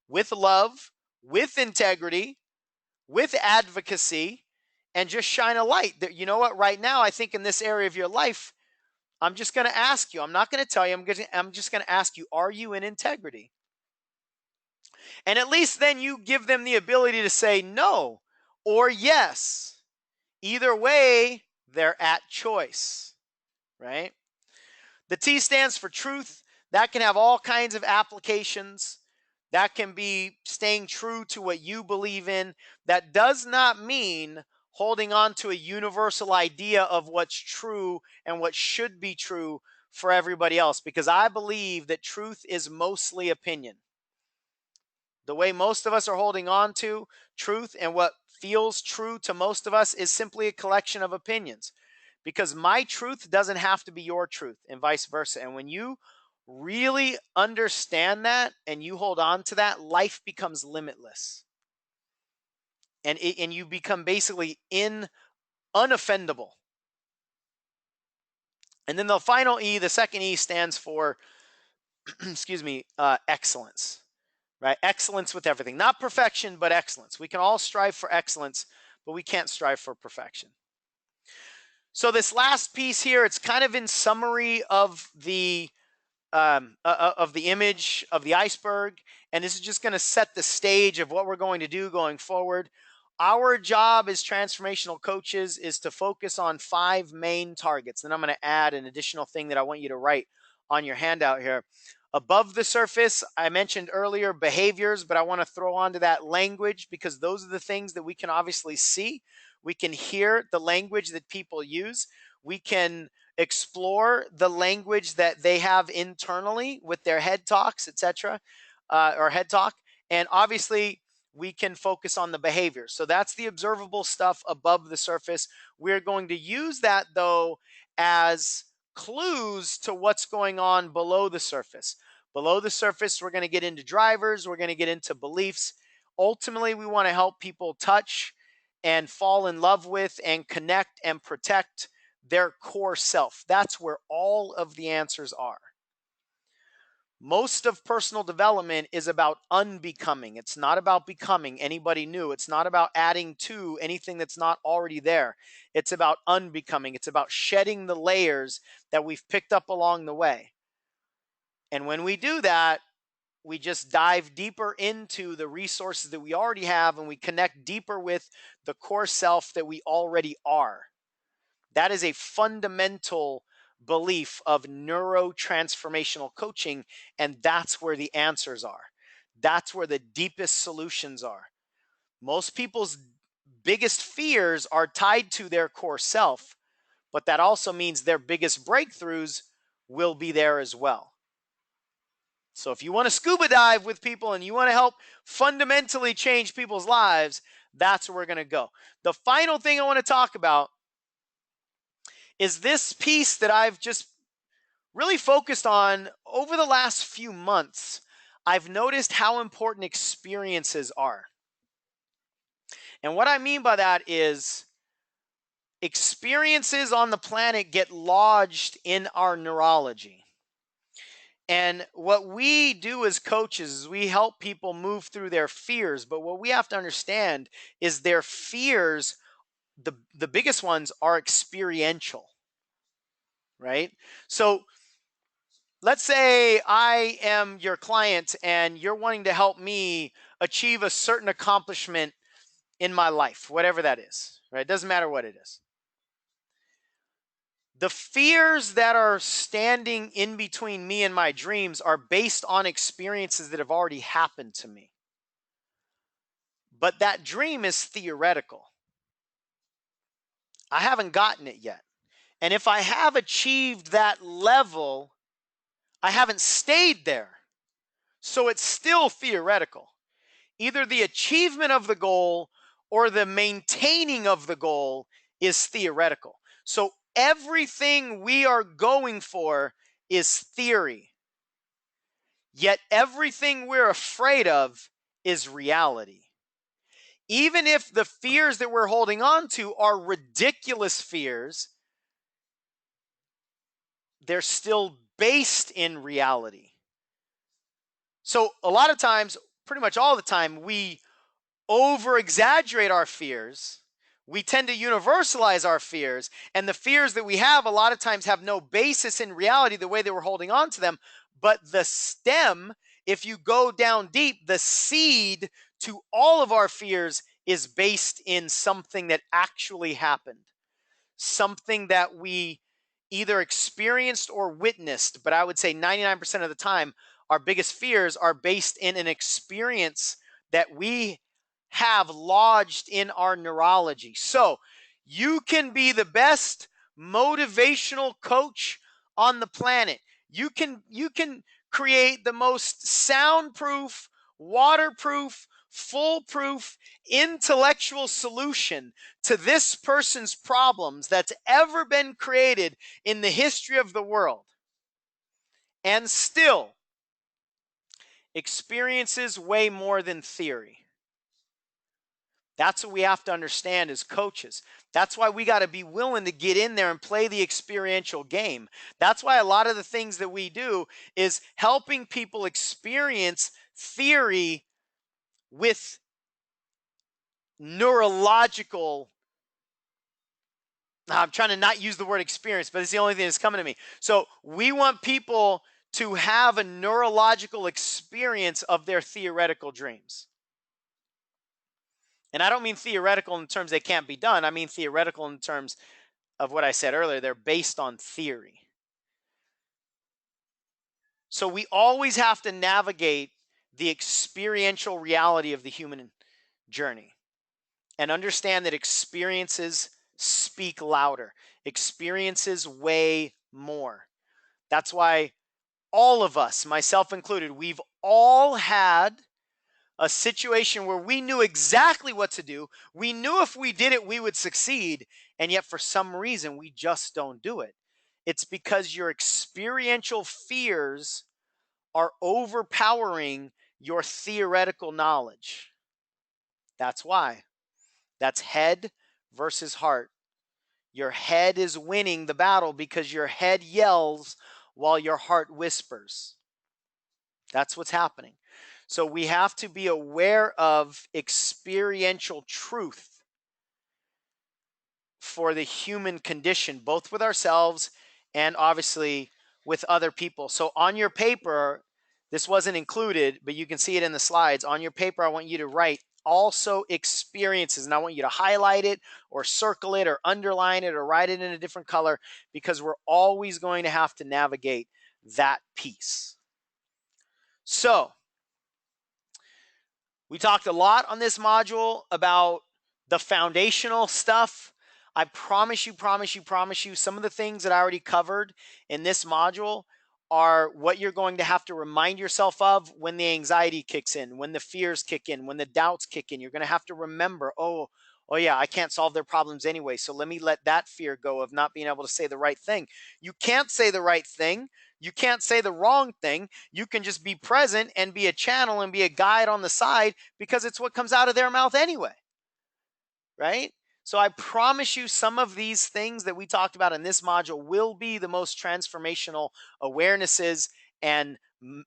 with love, with integrity, with advocacy, and just shine a light. That, you know what, right now, I think in this area of your life, I'm just going to ask you. I'm not going to tell you. I'm just going to ask you, are you in integrity? And at least then you give them the ability to say no or yes. Either way, they're at choice, right? The T stands for truth. That can have all kinds of applications. That can be staying true to what you believe in. That does not mean holding on to a universal idea of what's true and what should be true for everybody else, because I believe that truth is mostly opinion. The way most of us are holding on to truth and what feels true to most of us is simply a collection of opinions, because my truth doesn't have to be your truth and vice versa. And when you really understand that and you hold on to that, life becomes limitless. And you become basically unoffendable. And then the final E, the second E, stands for, excellence, right? Excellence with everything. Not perfection, but excellence. We can all strive for excellence, but we can't strive for perfection. So this last piece here, it's kind of in summary of the image of the iceberg, and this is just going to set the stage of what we're going to do going forward. Our job as transformational coaches is to focus on 5 main targets. Then I'm going to add an additional thing that I want you to write on your handout here. Above the surface, I mentioned earlier behaviors, but I want to throw onto that language, because those are the things that we can obviously see. We can hear the language that people use. We can explore the language that they have internally with their head talks, etc., or head talk. And obviously, we can focus on the behavior. So that's the observable stuff above the surface. We're going to use that, though, as clues to what's going on below the surface. Below the surface, we're going to get into drivers. We're going to get into beliefs. Ultimately, we want to help people touch and fall in love with and connect and protect their core self. That's where all of the answers are. Most of personal development is about unbecoming. It's not about becoming anybody new. It's not about adding to anything that's not already there. It's about unbecoming. It's about shedding the layers that we've picked up along the way. And when we do that, we just dive deeper into the resources that we already have, and we connect deeper with the core self that we already are. That is a fundamental belief of neuro-transformational coaching, and that's where the answers are. That's where the deepest solutions are. Most people's biggest fears are tied to their core self, but that also means their biggest breakthroughs will be there as well. So if you want to scuba dive with people and you want to help fundamentally change people's lives, that's where we're going to go. The final thing I want to talk about is this piece that I've just really focused on over the last few months, I've noticed how important experiences are. And what I mean by that is experiences on the planet get lodged in our neurology. And what we do as coaches is we help people move through their fears. But what we have to understand is their fears, the biggest ones, are experiential, right? So let's say I am your client and you're wanting to help me achieve a certain accomplishment in my life, whatever that is, right? It doesn't matter what it is. The fears that are standing in between me and my dreams are based on experiences that have already happened to me. But that dream is theoretical. I haven't gotten it yet. And if I have achieved that level, I haven't stayed there. So it's still theoretical. Either the achievement of the goal or the maintaining of the goal is theoretical. So everything we are going for is theory. Yet everything we're afraid of is reality. Even if the fears that we're holding on to are ridiculous fears, they're still based in reality. So a lot of times, pretty much all the time, we over exaggerate our fears. We tend to universalize our fears, and the fears that we have a lot of times have no basis in reality the way that we're holding on to them. But the stem, if you go down deep, the seed to all of our fears is based in something that actually happened, something that we either experienced or witnessed. But I would say 99% of the time, our biggest fears are based in an experience that we have lodged in our neurology. So you can be the best motivational coach on the planet. You can create the most soundproof, waterproof, foolproof, intellectual solution to this person's problems that's ever been created in the history of the world. And still, experiences way more than theory. That's what we have to understand as coaches. That's why we got to be willing to get in there and play the experiential game. That's why a lot of the things that we do is helping people experience theory with neurological. I'm trying to not use the word experience, but it's the only thing that's coming to me. So we want people to have a neurological experience of their theoretical dreams. And I don't mean theoretical in terms they can't be done. I mean theoretical in terms of what I said earlier. They're based on theory. So we always have to navigate the experiential reality of the human journey and understand that experiences speak louder. Experiences weigh more. That's why all of us, myself included, we've all had a situation where we knew exactly what to do. We knew if we did it, we would succeed. And yet, for some reason, we just don't do it. It's because your experiential fears are overpowering your theoretical knowledge. That's why. That's head versus heart. Your head is winning the battle because your head yells while your heart whispers. That's what's happening. So we have to be aware of experiential truth for the human condition, both with ourselves and obviously with other people. So on your paper, this wasn't included, but you can see it in the slides. On your paper, I want you to write also experiences, and I want you to highlight it or circle it or underline it or write it in a different color, because we're always going to have to navigate that piece. So we talked a lot on this module about the foundational stuff. I promise you, some of the things that I already covered in this module are what you're going to have to remind yourself of when the anxiety kicks in, when the fears kick in, when the doubts kick in. You're going to have to remember, oh, oh yeah, I can't solve their problems anyway, so let me let that fear go of not being able to say the right thing. You can't say the right thing. You can't say the wrong thing. You can just be present and be a channel and be a guide on the side, because it's what comes out of their mouth anyway, right? So I promise you, some of these things that we talked about in this module will be the most transformational awarenesses and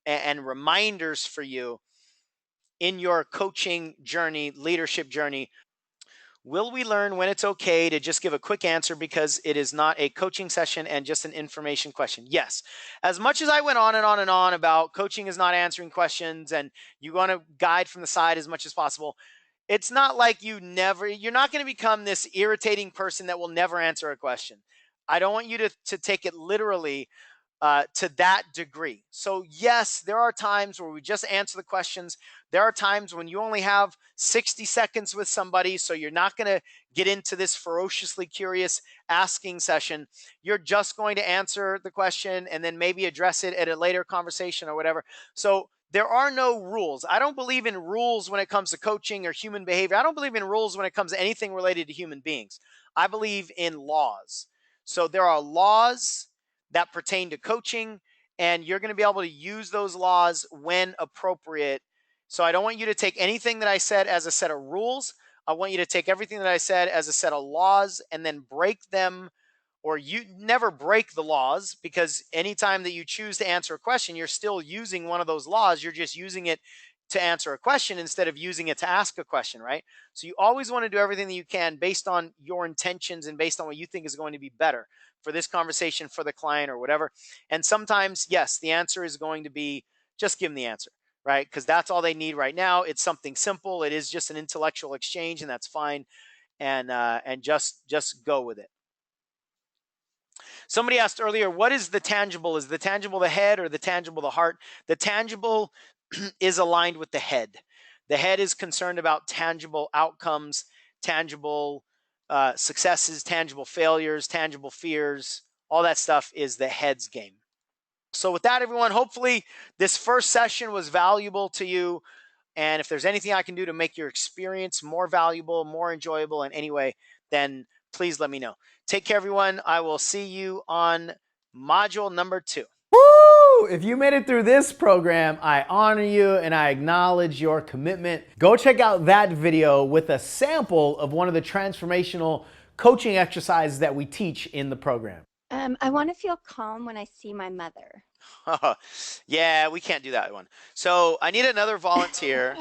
reminders for you in your coaching journey, leadership journey. Will we learn when it's okay to just give a quick answer because it is not a coaching session and just an information question? Yes. As much as I went on and on and on about coaching is not answering questions and you want to guide from the side as much as possible, it's not like you're not going to become this irritating person that will never answer a question. I don't want you to take it literally to that degree. So yes, there are times where we just answer the questions. There are times when you only have 60 seconds with somebody, so you're not going to get into this ferociously curious asking session. You're just going to answer the question and then maybe address it at a later conversation or whatever. So there are no rules. I don't believe in rules when it comes to coaching or human behavior. I don't believe in rules when it comes to anything related to human beings. I believe in laws. So there are laws that pertain to coaching, and you're going to be able to use those laws when appropriate. So I don't want you to take anything that I said as a set of rules. I want you to take everything that I said as a set of laws and then break them, or you never break the laws, because anytime that you choose to answer a question, you're still using one of those laws. You're just using it to answer a question instead of using it to ask a question, right? So you always want to do everything that you can based on your intentions and based on what you think is going to be better for this conversation, for the client, or whatever. And sometimes, yes, the answer is going to be just give them the answer, right? Because that's all they need right now. It's something simple. It is just an intellectual exchange, and that's fine. And just go with it. Somebody asked earlier, what is the tangible? Is the tangible the head or the tangible the heart? The tangible is aligned with the head. The head is concerned about tangible outcomes, tangible successes, tangible failures, tangible fears. All that stuff is the head's game. So with that, everyone, hopefully this first session was valuable to you. And if there's anything I can do to make your experience more valuable, more enjoyable in any way, then please let me know. Take care, everyone. I will see you on module number 2. Woo! If you made it through this program, I honor you and I acknowledge your commitment. Go check out that video with a sample of one of the transformational coaching exercises that we teach in the program. I want to feel calm when I see my mother. Yeah, we can't do that one. So I need another volunteer.